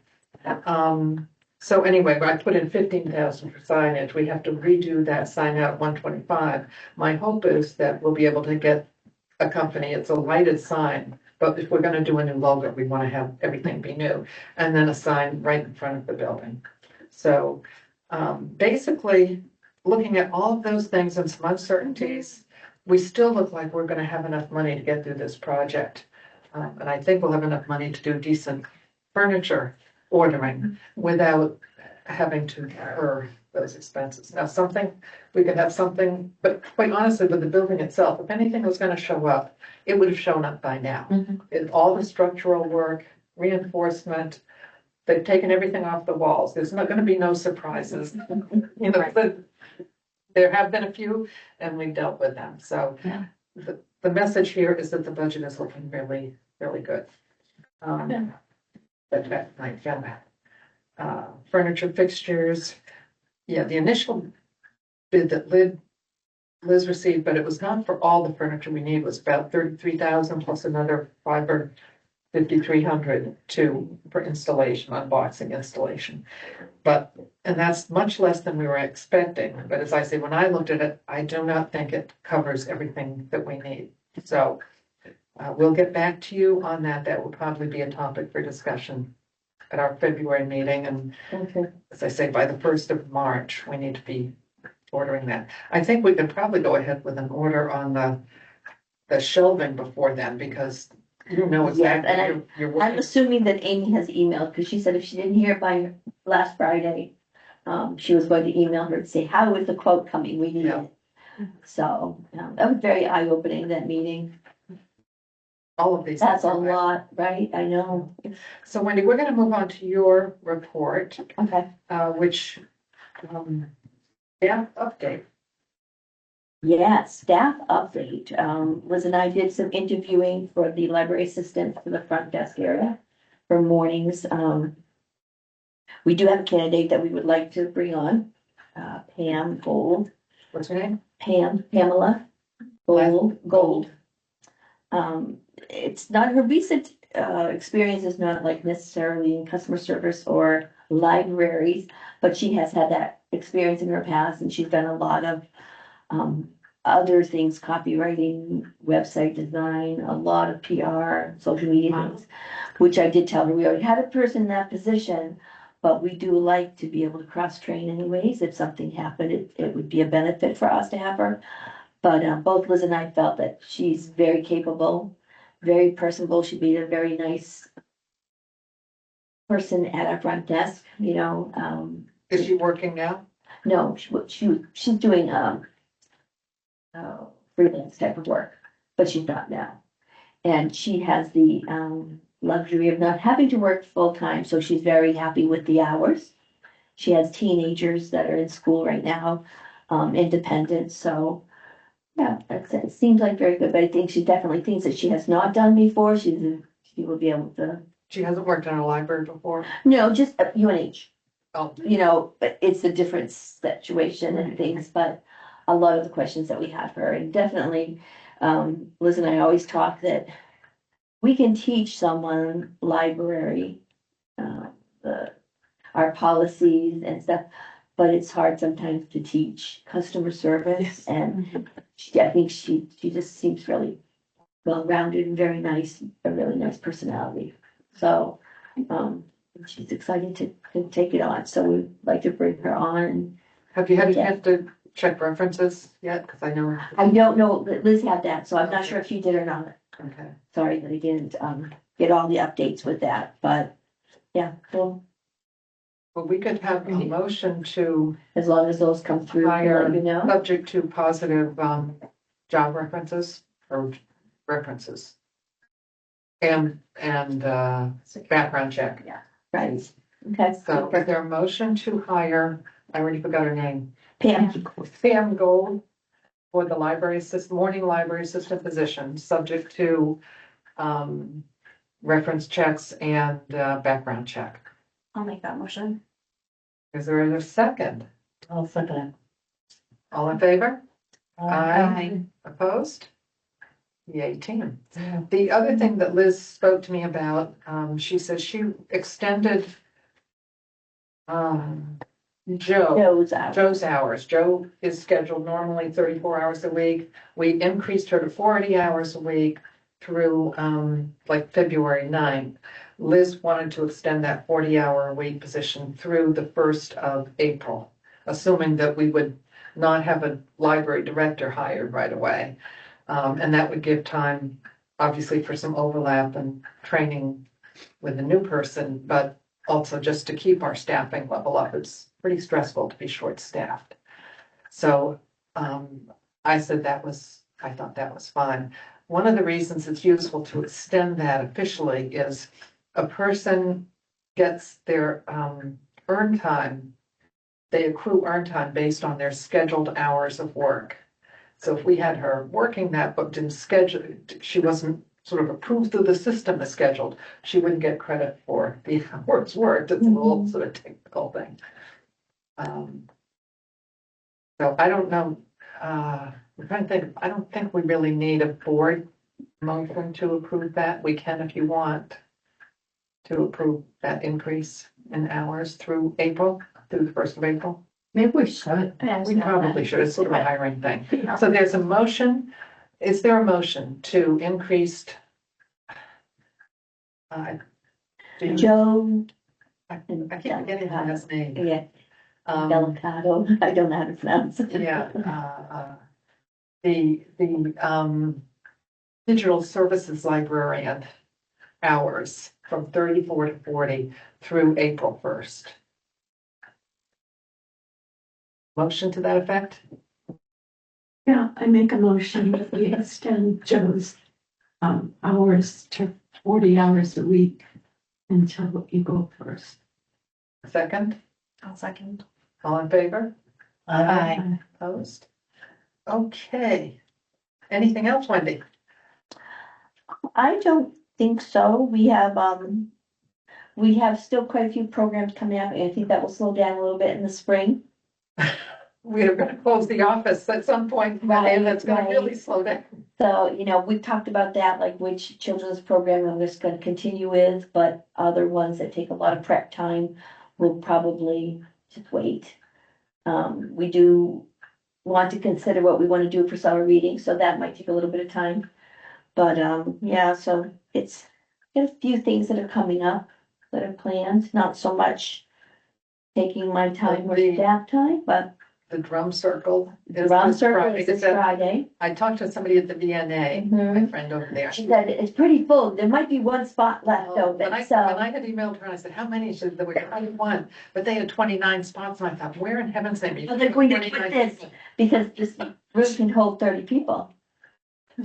So anyway, I put in 15,000 for signage. We have to redo that sign out 125. My hope is that we'll be able to get a company. It's a lighted sign, but if we're gonna do a new logo, we wanna have everything be new. And then a sign right in front of the building. So, basically, looking at all of those things and some uncertainties, we still look like we're gonna have enough money to get through this project. And I think we'll have enough money to do decent furniture ordering without having to incur those expenses. Now, we could have something, but quite honestly, with the building itself, if anything was gonna show up, it would have shown up by now. All the structural work, reinforcement, they've taken everything off the walls. There's not gonna be no surprises. You know, but there have been a few and we've dealt with them. So Yeah. the message here is that the budget is looking really, really good. But that might get that. Furniture fixtures. Yeah, the initial bid that Liz received, but it was not for all the furniture we need, was about 33,000 plus another 5,300 for installation, unboxing installation. And that's much less than we were expecting. But as I say, when I looked at it, I do not think it covers everything that we need. So we'll get back to you on that. That will probably be a topic for discussion at our February meeting. And as I say, by the 1st of March, we need to be ordering that. I think we can probably go ahead with an order on the shelving before then, because you know exactly. Yes, and you're I'm working. assuming that Amy has emailed, because she said if she didn't hear it by last Friday, she was going to email her to say, how is the quote coming? We need Yeah. it. So, that was very eye-opening, that meeting. All of these. That's things a are right. lot, right? I know. So Wendy, we're gonna move on to your report, Okay. which, update. Yeah, staff update. Liz and I did some interviewing for the library assistant for the front desk area for mornings. We do have a candidate that we would like to bring on, Pam Gold. What's her name? Pamela Gold. It's not, her recent experience is not like necessarily in customer service or libraries, but she has had that experience in her past, and she's done a lot of other things, copywriting, website design, a lot of PR, social media things, which I did tell her, we already had a person in that position, but we do like to be able to cross-train anyways. If something happened, it would be a benefit for us to have her. But both Liz and I felt that she's very capable, very personable. She'd be a very nice person at our front desk, you know. Is she working now? No, she's doing freelance type of work, but she's not now. And she has the luxury of not having to work full-time, so she's very happy with the hours. She has teenagers that are in school right now, independent, so yeah, it seems like very good, but I think she definitely thinks that she has not done before. She will be able to. She hasn't worked in a library before? No, just UNH. Oh, You know, but it's a different situation and things, but a lot of the questions that we have her, and definitely, Liz and I always talk that we can teach someone library, our policies and stuff, but it's hard sometimes to teach customer service, and I think she just seems really well-rounded and very nice, a really nice personality. So, she's excited to take it on, so we'd like to bring her on. have you had a Yeah. chance to check references yet? Because I know. I don't know, Liz had that, so I'm not sure if she did or not. Okay. Sorry that I didn't, get all the updates with that, but yeah, well, Well, we could have a motion to as long as those come through, I'll hire, let you know. subject to positive, job references or references. And, background check. Right, okay. So is there a motion to hire, I already forgot her name, Pam, Pam Gold for the library assistant, morning library assistant position, subject to, reference checks and, background check. I'll make that motion. Is there a second? I'll second it. All in favor? Aye. Opposed? Yay, team. The other thing that Liz spoke to me about, she says she extended Joe's hours. Joe is scheduled normally 34 hours a week. We increased her to 40 hours a week through like February 9th. Liz wanted to extend that 40-hour-a-week position through the 1st of April, assuming that we would not have a library director hired right away. And that would give time, obviously, for some overlap and training with a new person, but also just to keep our staffing level up. It's pretty stressful to be short-staffed. So I said I thought that was fine. One of the reasons it's useful to extend that officially is a person gets their earn time. They accrue earn time based on their scheduled hours of work. So if we had her working that but didn't schedule, she wasn't sort of approved through the system as scheduled, she wouldn't get credit for the hours worked. It's a little sort of technical thing. So I don't know, I'm trying to think, I don't think we really need a board motion to approve that. We can if you want to approve that increase in hours through the 1st of April. Maybe we should. We probably should, it's sort of a hiring thing. So there's a motion, is there a motion to increase? Joe, I keep forgetting her last name. yeah, Delicado, I don't know how to pronounce it. Yeah, the digital services librarian hours from 34 to 40 through April 1st. Motion to that effect? Yeah, I make a motion that we extend Joe's hours to 40 hours a week until April 1st. Second? I'll second. All in favor? Aye. Opposed? Okay. Anything else, Wendy? I don't think so. We have still quite a few programs coming up, and I think that will slow down a little bit in the spring. We're gonna close the office at some point, and that's gonna really slow down. So, you know, we've talked about that, like which children's program I'm just gonna continue with, but other ones that take a lot of prep time will probably just wait. We do want to consider what we want to do for summer reading, so that might take a little bit of time. But, yeah, so it's got a few things that are coming up that are planned, not so much taking my time or The- staff time, but The drum circle is drum this circle Friday. is this Is that- Friday. I talked to somebody at the VNA, my Mhm. friend over there. She said it's pretty full. There might be one spot left When open, I so. had emailed her, I said, how many? She said, there were 21, but they had 29 spots, and I thought, where in heaven's name are you? Well, they're going to put 29 this- people? Because this room can hold 30 people.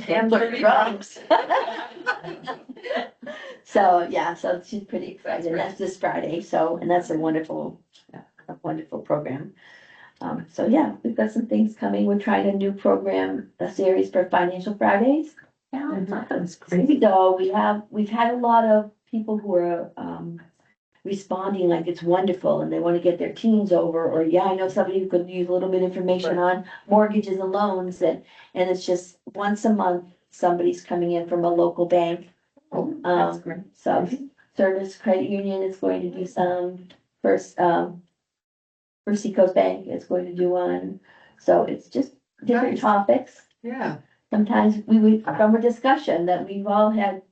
And 30 drums. So, yeah, so she's pretty That's excited. great. That's this Friday, so, and that's a wonderful program. So yeah, we've got some things coming. We're trying a new program, a series for Financial Fridays. Yeah, that's great. So we've had a lot of people who are, responding like it's wonderful and they want to get their teens over, or yeah, I know somebody who could use a little bit of information on mortgages and loans, and it's just once a month, somebody's coming in from a local bank. That's great. So Service Credit Union is going to do some, First Seacoast Bank is going to do one. So it's just different Nice. topics. Yeah, Sometimes from a discussion that we've all had,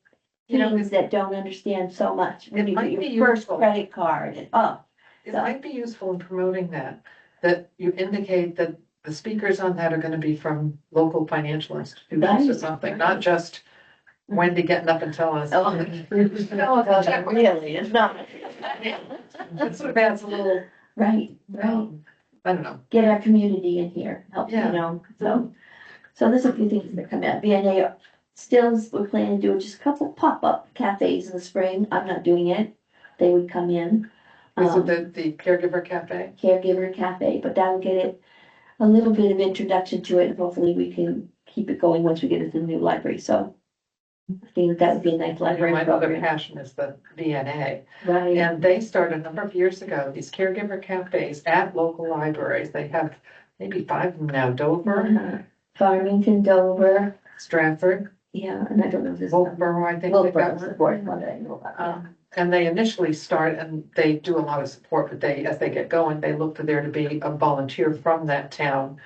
You know, teens that don't understand so much. When it you might get be your first useful. credit card and, it So- might be useful in promoting that you indicate that the speakers on that are gonna be from local financial institutions or Right. something, not just Wendy getting up and telling us. Oh. Really, it's not. That sort of adds a little, Right. I don't know. Get our community in here, help, Yeah. So there's a few things that come out. VNA still, we're planning to do just a couple pop-up cafes in the spring. I'm not doing it. They would come in. Is it the caregiver cafe? Caregiver cafe, but that'll get it a little bit of introduction to it. And hopefully we can keep it going once we get into the new library. So I think that would be a nice library My other program. passion is the VNA. Right. And they started a number of years ago, these caregiver cafes at local libraries. They have maybe 5 of them now, Dover, Uh-huh. Farmington, Dover, Stratford, yeah, and I don't know if this. Wilbur, I think they've Wilbur, got the one. fourth one that I know about, yeah. And they initially start, and they do a lot of support, but as they get going, they look for there to be a volunteer from that town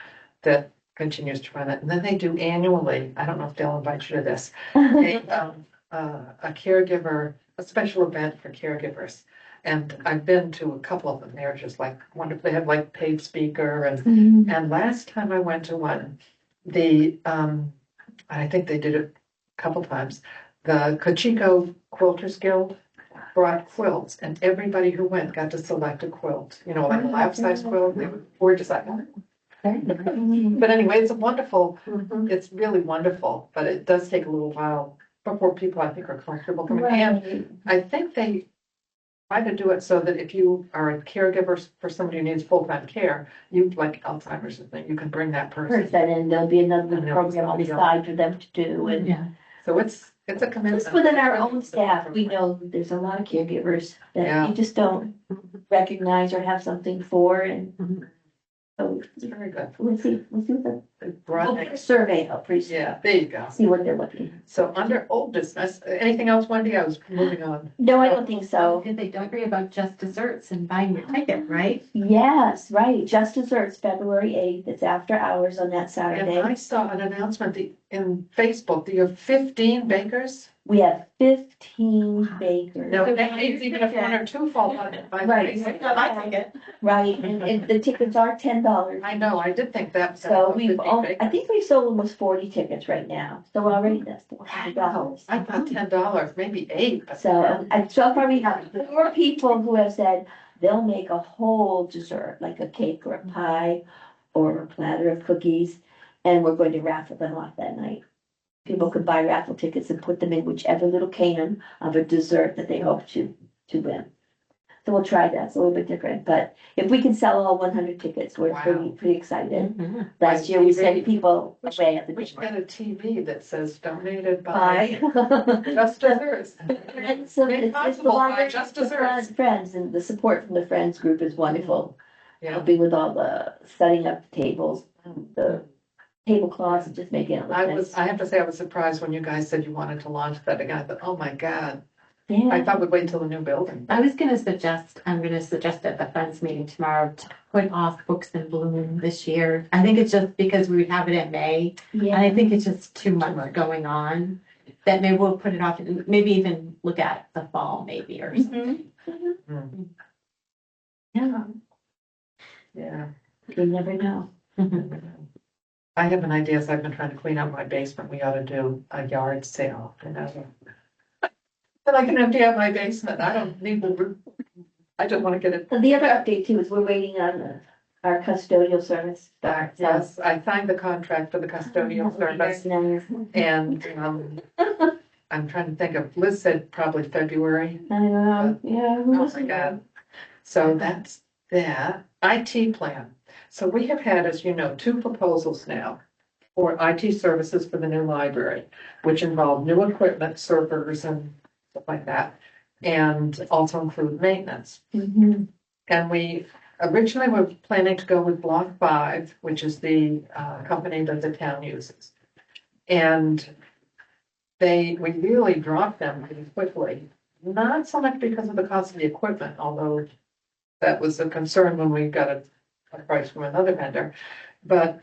that continues to run it. And then they do annually, I don't know if they'll invite you to this, a caregiver, a special event for caregivers. And I've been to a couple of them. They're just like wonderful. They have like paid speaker and last time I went to one, I think they did it a couple times. The Cochico Quilters Guild brought quilts and everybody who went got to select a quilt, like a life-size quilt. They were gorgeous. But anyway, it's wonderful. It's really wonderful, but it does take a little while before people, I think, are comfortable coming. And Right. I think they try to do it so that if you are a caregiver for somebody who needs full-time care, like Alzheimer's and thing, you can bring that person. And there'll be another And there'll be program on the somebody side for them to do, and Yeah. So it's a commitment. just within our own staff, we know there's a lot of caregivers that Yeah. you just don't recognize or have something for, and so It's very good. we'll see what They we'll brought put a it. survey out pretty soon, Yeah, there you go. see what they're looking. So under old business, anything else, Wendy? I was moving on. No, I don't think so. Did they don't worry about just desserts and buying your ticket, right? Yes, right, Just Desserts, February 8th, it's after hours on that And Saturday. I saw an announcement in Facebook that you have 15 bakers. We have 15 bakers. No, that means even if 1 or 2 fall on it. by the Right. way. Got my ticket. Right, and the tickets are $10. I know, I did think that. So we've, 15 I think we've sold almost 40 tickets right now, so already that's $400. I thought $10, maybe 8. But So, so far we have 4 people who have said they'll make a whole dessert, like a cake or a pie or a platter of cookies, and we're going to raffle them off that night. People could buy raffle tickets and put them in whichever little can of a dessert that they hope to win. So we'll try that. It's a little bit different, but if we can sell all 100 tickets, we're Wow. pretty excited. Mhm. Last year we sent people away at the we should door. get a TV that says donated by Bye. Just Desserts. Friends of, Made it's the possible by library, Just the Desserts. friends, and the support from the Friends group is wonderful. Yeah. Helping with all the setting up tables, the tablecloths, and just making it look nice. I have to say, I was surprised when you guys said you wanted to launch that again. I thought, oh my God. I Yeah, thought we'd wait until the new building. I'm gonna suggest at the Friends meeting tomorrow to put off Books in Bloom this year. I think it's just because we would have it in May, and I yeah, think it's just too much going on. That maybe we'll put it off, and maybe even look at the fall maybe or something. Mhm. Hmm. Yeah, Yeah. you never know. I have an idea, so I've been trying to clean out my basement, we ought to do a yard sale, you know. Then I can empty out my basement, I don't need the roof, I just wanna get it. So the other update too is we're waiting on our custodial service start. So Yes, I signed the contract for the custodial service, and, I'm trying to think of, Liz said probably February. I know, yeah. who Oh knows? my God. So that's that. IT plan. So we have had, as you know, 2 proposals now for IT services for the new library, which involve new equipment, servers and stuff like that, and also include maintenance. Mhm. And we originally were planning to go with Block 5, which is the company that the town uses. And we really dropped them pretty quickly, not so much because of the cost of the equipment, although that was a concern when we got a price from another vendor, but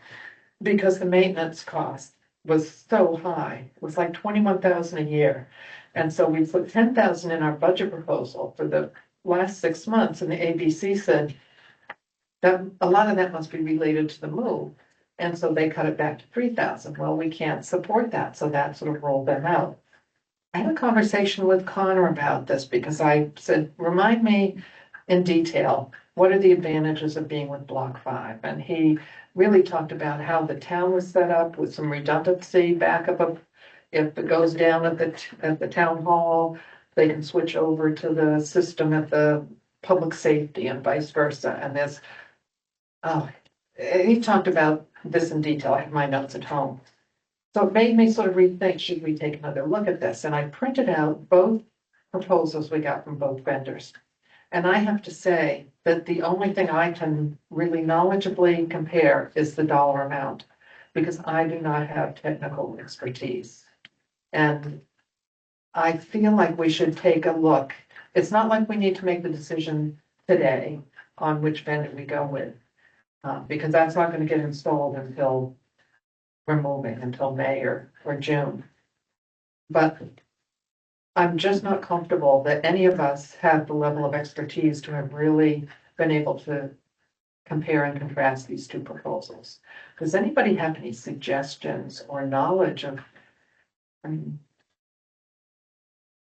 because the maintenance cost was so high, it was like 21,000 a year. And so we put 10,000 in our budget proposal for the last 6 months, and the ABC said that a lot of that must be related to the move. And so they cut it back to 3,000. Well, we can't support that, so that sort of rolled them out. I had a conversation with Connor about this because I said, remind me in detail, what are the advantages of being with Block 5? And he really talked about how the town was set up with some redundancy, backup of, if it goes down at the town hall, they can switch over to the system at the public safety and vice versa. And there's, he talked about this in detail. I have my notes at home. So it made me sort of rethink, should we take another look at this? And I printed out both proposals we got from both vendors. And I have to say that the only thing I can really knowledgeably compare is the dollar amount, because I do not have technical expertise. And I feel like we should take a look. It's not like we need to make the decision today on which vendor we go with, because that's not going to get installed until we're moving, until May or June. But I'm just not comfortable that any of us have the level of expertise to have really been able to compare and contrast these 2 proposals. Does anybody have any suggestions or knowledge of, I mean,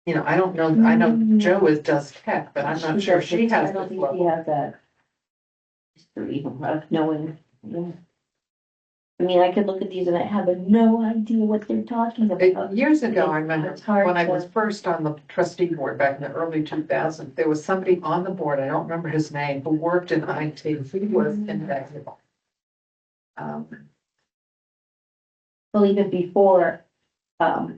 you know, I don't know, I know Jo does tech, but I'm not sure she has I don't this think she level. has that history of knowing. Yeah. I mean, I could look at these and I have no idea what they're talking about. Years ago, I remember It's hard when I to- was first on the trustee board back in the early 2000s, there was somebody on the board, I don't remember his name, who worked in IT. He was invaluable. Well, even before, a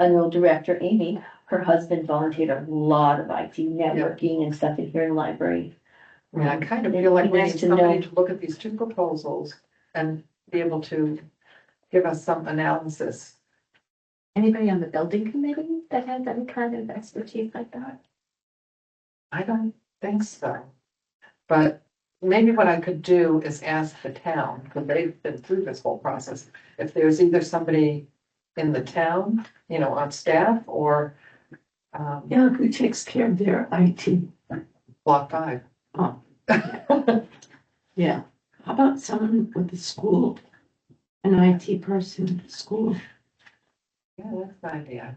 new director, Amy, her husband volunteered a lot of IT networking and stuff in here in the library. I mean, I kind of feel like It'd be we nice need to somebody know. to look at these 2 proposals and be able to give us some analysis. Anybody on the building committee that has any kind of expertise like that? I don't think so. But maybe what I could do is ask the town, because they've been through this whole process, if there's either somebody in the town, you know, on staff or Yeah, who takes care of their IT? Block 5. Oh, yeah. How about someone with the school? An IT person at school? Yeah, that's an idea.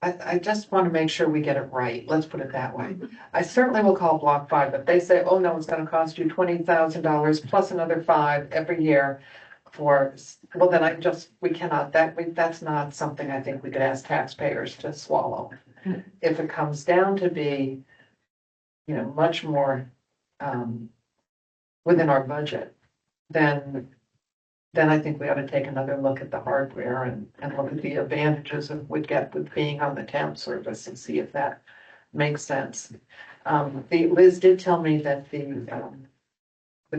I just want to make sure we get it right. Let's put it that way. I certainly will call Block 5, but they say, oh no, it's going to cost you $20,000 plus another 5 every year for, well, then we cannot, that's not something I think we could ask taxpayers to swallow. If it comes down to be, you know, much more within our budget, then I think we ought to take another look at the hardware and look at the advantages of we get with being on the town service and see if that makes sense. Liz did tell me that the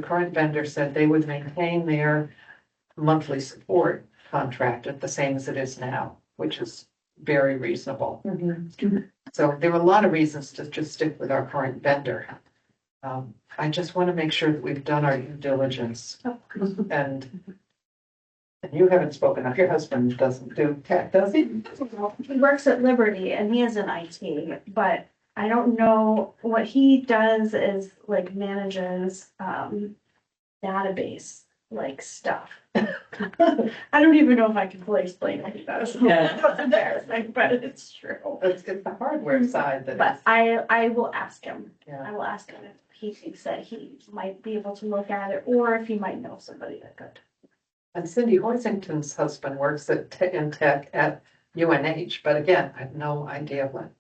current vendor said they would maintain their monthly support contract at the same as it is now, which is very reasonable. So there are a lot of reasons to just stick with our current vendor. I just want to make sure that we've done our due diligence. And you haven't spoken up. Your husband doesn't do tech, does he? He works at Liberty and he is an IT, but I don't know, what he does is like manages, database, like stuff. I don't even know if I can fully explain what he does. Yeah. That's embarrassing, but it's true. It's the hardware side that But is, I will ask him. yeah. I will ask him if he thinks that he might be able to look at it, or if he might know somebody that could. And Cindy Hoisington's husband works in tech at UNH, but again, I have no idea what.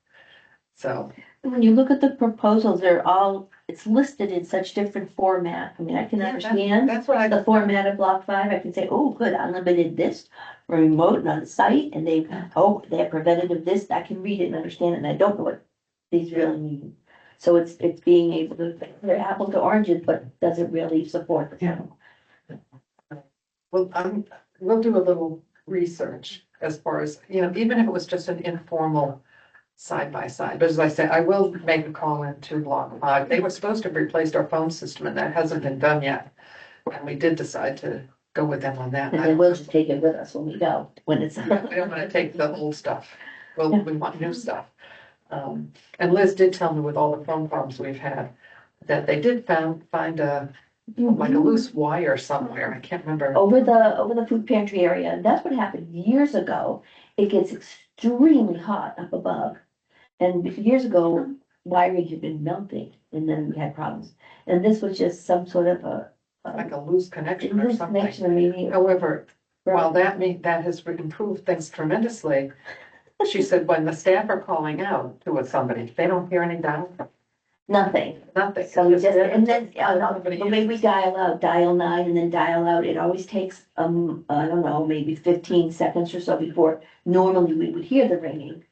So, When you look at the proposals, they're all, it's listed in such different format. I mean, I can yeah, understand that's what I. the format of block 5. I can say, oh, good, unlimited this, remote and on site, and they have preventative this. I can read it and understand it, and I don't know what these really mean. So it's being able to compare apple to oranges, but doesn't really support the town. Well, we'll do a little research as far as, even if it was just an informal side by side. But as I said, I will make a call into Block 5. They were supposed to have replaced our phone system and that hasn't been done yet. And we did decide to go with them on that. And then we'll just take it with us when we go, when it's. We don't want to take the old stuff. Well, we want new stuff. And Liz did tell me with all the phone problems we've had, that they did find like a loose wire somewhere. I can't remember. Over the food pantry area, and that's what happened years ago. It gets extremely hot up above. And years ago, wiring had been melting, and then we had problems. And this was just some sort of Like a loose connection or loose something. connection, I mean. However, while that has improved things tremendously, she said when the staff are calling out to somebody, they don't hear any dial, Nothing. nothing. So we just, and then, Nobody the way we dial 9 and then dial out, it always takes, I don't know, maybe 15 seconds or so before normally we would hear the ringing.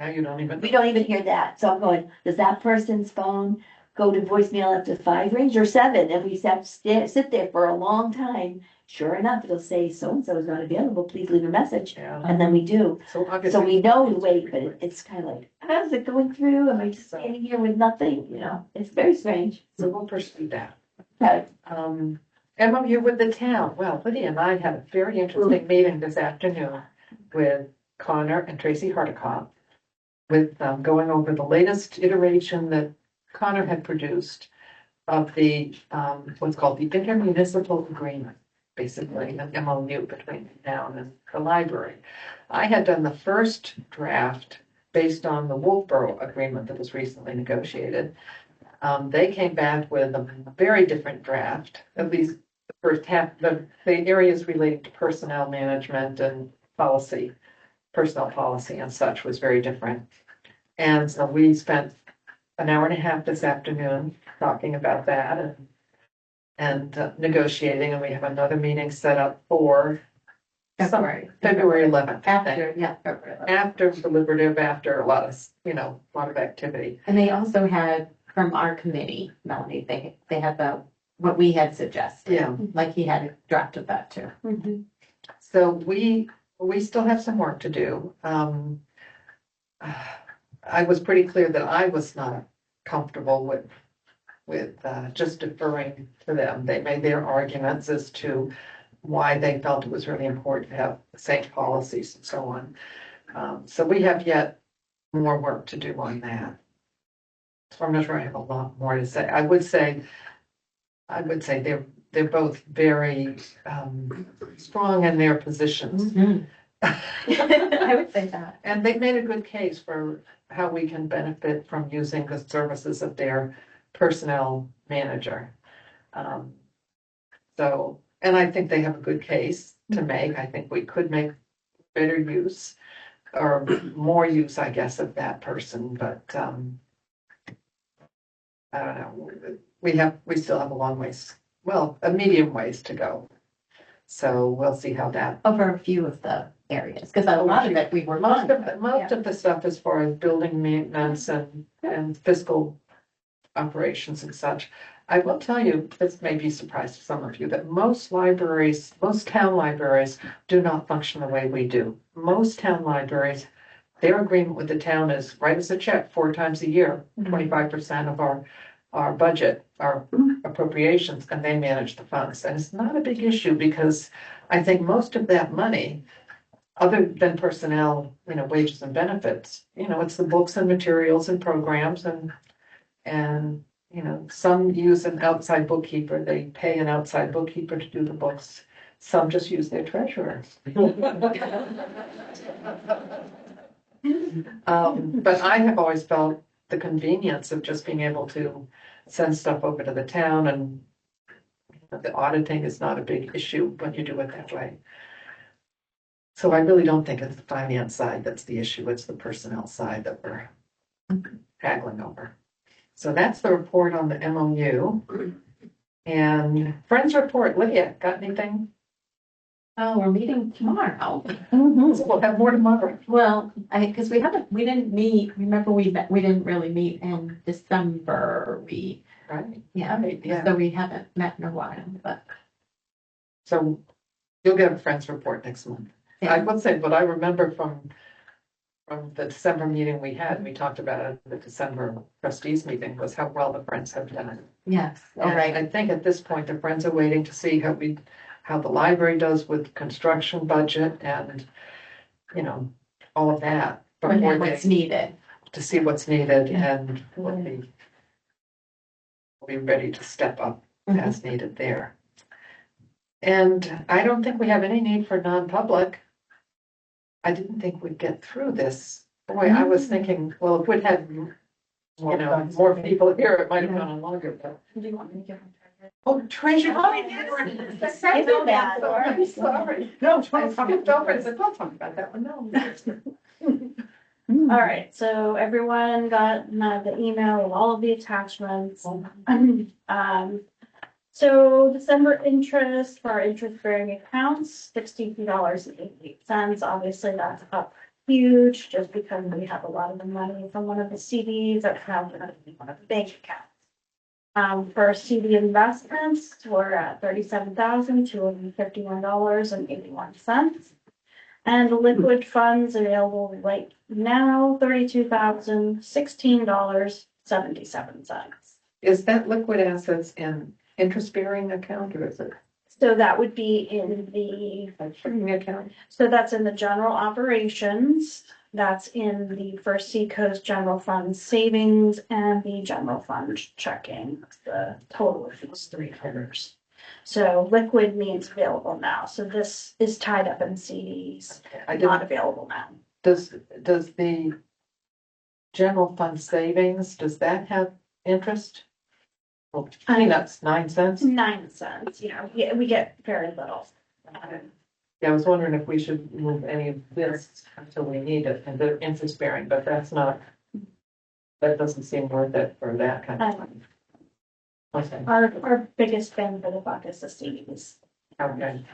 Now you don't even. We don't even hear that. So I'm going, does that person's phone go to voicemail after 5 rings or 7? And we have to sit there for a long time. Sure enough, it'll say so-and-so is not available. Please leave a message. Yeah. And then we do. So So obviously. we know to wait, but it's kind of like, how's it going through? Am I just standing here with nothing? It's very strange. So we'll pursue that. Okay. MOU with the town. Well, Lydia and I had a very interesting meeting this afternoon with Connor and Tracy Hardikoff with going over the latest iteration that Connor had produced of the what's called the intermunicipal agreement, basically an MOU between the town and the library. I had done the first draft based on the Wolfboro agreement that was recently negotiated. They came back with a very different draft, at least the first half, the areas relating to personnel management and policy, personnel policy and such was very different. And so we spent an hour and a half this afternoon talking about that and negotiating, and we have another meeting set up for February 11th. After, yeah. February 11th. After deliberative, after a lot of activity. And they also had from our committee, Melanie, they had what we had suggested. Yeah. Like he had drafted that too. Mm-hmm. So we still have some work to do. I was pretty clear that I was not comfortable with just deferring to them. They made their arguments as to why they felt it was really important to have the same policies and so on. So we have yet more work to do on that. So I'm not sure I have a lot more to say. I would say they're both very strong in their positions. Mm-hmm. I would say that. And they've made a good case for how we can benefit from using the services of their personnel manager. And I think they have a good case to make. I think we could make better use or more use, I guess, of that person, but I don't know. We still have a long ways, a medium ways to go. So we'll see how that. Over a few of the areas, because a lot of it we were. Most of the stuff as far as building maintenance and fiscal operations and such. I will tell you, this may be a surprise to some of you, that most town libraries do not function the way we do. Most town libraries, their agreement with the town is write us a check 4 times a year, 25% of our budget, our appropriations, and they manage the funds. And it's not a big issue because I think most of that money other than personnel, wages and benefits, it's the books and materials and programs and, some use an outside bookkeeper. They pay an outside bookkeeper to do the books. Some just use their treasurer. But I have always felt the convenience of just being able to send stuff over to the town, and the auditing is not a big issue when you do it that way. So I really don't think it's the finance side that's the issue, it's the personnel side that we're haggling over. So that's the report on the MOU. And Friends report, Lydia, got anything? Oh, we're meeting tomorrow. So we'll have more tomorrow. Well, because we didn't meet, remember we didn't really meet in December, Right, yeah, so we haven't met in a while, but. so you'll get a Friends report next month. I would say, what I remember from the December meeting we had, we talked about it at the December trustees meeting, was how well the Friends have done it. Yes, all And right, I think at this point, the Friends are waiting to see how the library does with construction budget and, all of that. Before what's needed. to see what's needed, and we'll be ready to step up as needed there. And I don't think we have any need for non-public. I didn't think we'd get through this. Boy, I was thinking, well, if we'd had, more people here, it might have gone on longer, but. Do you want me to give them? Oh, treasure. Feel bad, Laura. I'm sorry. No, I skipped over it. I said, don't talk about that one, no. All right, so everyone got the email with all of the attachments. So December interest for our interest-bearing accounts, $62.88. Obviously, that's up huge just because we have a lot of the money from one of the CDs that have one of the bank accounts. For CD investments, we're at $37,251.81. And liquid funds available right now, $32,016.77. Is that liquid assets in interest-bearing account, or is it So that would be in the, a checking account? so that's in the general operations, that's in the First Seacoast General Fund savings and the general fund checking, the total of those three figures. So liquid means available now, so this is tied up in CDs, I not didn't, available now. does the general fund savings, does that have interest? Well, peanuts, 9 cents. 9 cents, we get very little. Yeah, I was wondering if we should move any of this until we need it, and they're interest bearing, but that doesn't seem worth it for that kind of money. Okay, Our biggest bang for the buck is the CDs. okay.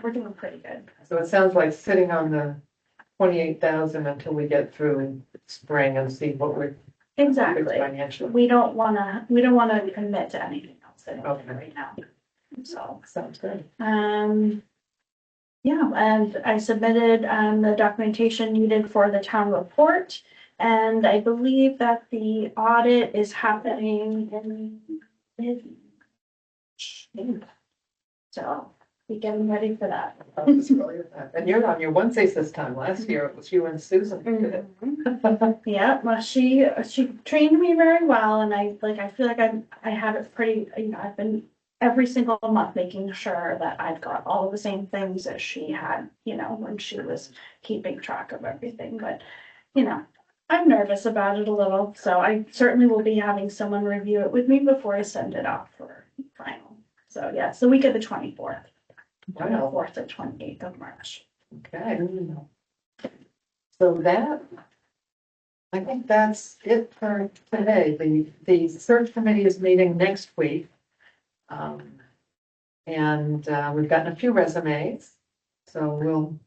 We're doing pretty good. So it sounds like sitting on the 28,000 until we get through spring and see what we're Exactly. financially. We don't wanna commit to anything else right now. So, Sounds good. yeah, and I submitted, the documentation needed for the town report. And I believe that the audit is happening so be getting ready for that. And you're on your Wednesdays this time. Last year it was you and Susan who did it. Yeah, well, she trained me very well, and I feel like I have it pretty, I've been every single month making sure that I've got all of the same things that she had, when she was keeping track of everything, but, I'm nervous about it a little, so I certainly will be having someone review it with me before I send it off for final. So, yeah, it's the week of the 24th. 24th and 28th of March. Okay. So I think that's it for today. The search committee is meeting next week. And we've gotten a few resumes, so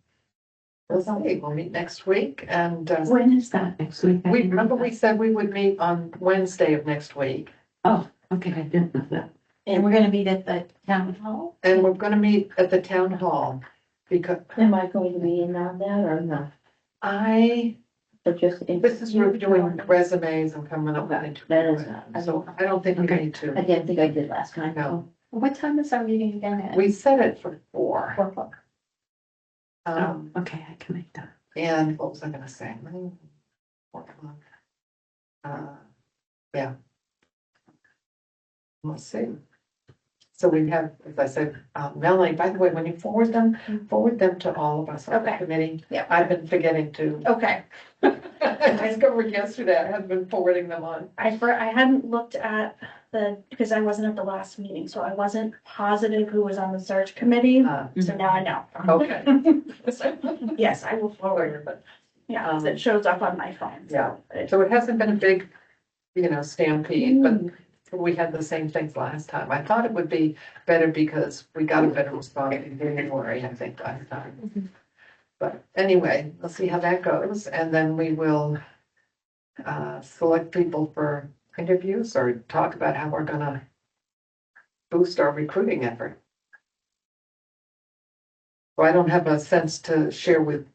we'll see. We'll meet next week, and When is that next week? we said we would meet on Wednesday of next week. Oh, okay, I didn't know that. And we're gonna meet at the town hall? And we're gonna meet at the town hall, because Am I going to be in on that or not? Or just? this is we're doing resumes and coming up with Okay, that is interviews. not. So I don't think we Okay. need I to. didn't think I did last time. No. What time is our meeting again at? We set it for 4. 4 o'clock. Oh, okay, I can make that. And what was I gonna say? Yeah. Let's see. So we have, as I said, Melanie, by the way, when you forward them to all of us on the Okay. committee. Yeah. I've been forgetting to. Okay, I discovered yesterday, I have been forwarding them on. I hadn't looked at because I wasn't at the last meeting, so I wasn't positive who was on the search committee, so now I know. Okay. Yes, I will forward, but yeah, it shows up on my phone. Yeah. So So it hasn't been a big, stampede, but we had the same things last time. I thought it would be better because we got a better response in January, I think, last time. But anyway, we'll see how that goes, and then we will select people for interviews or talk about how we're gonna boost our recruiting effort. So I don't have a sense to share with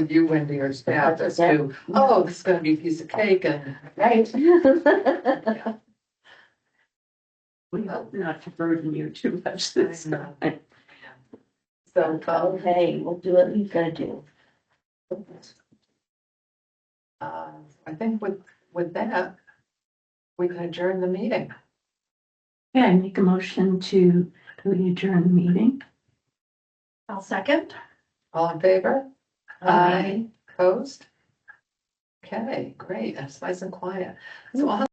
you, Wendy, or staff as to, oh, this is gonna be a piece of cake and. Right. We hope not to burden you too much this time. So, Okay, we'll do what we've gotta do. I think with that, we can adjourn the meeting. Yeah, I make a motion to adjourn the meeting. I'll second. All in favor? Aye. Opposed? Okay, great, that's nice and quiet. So I'll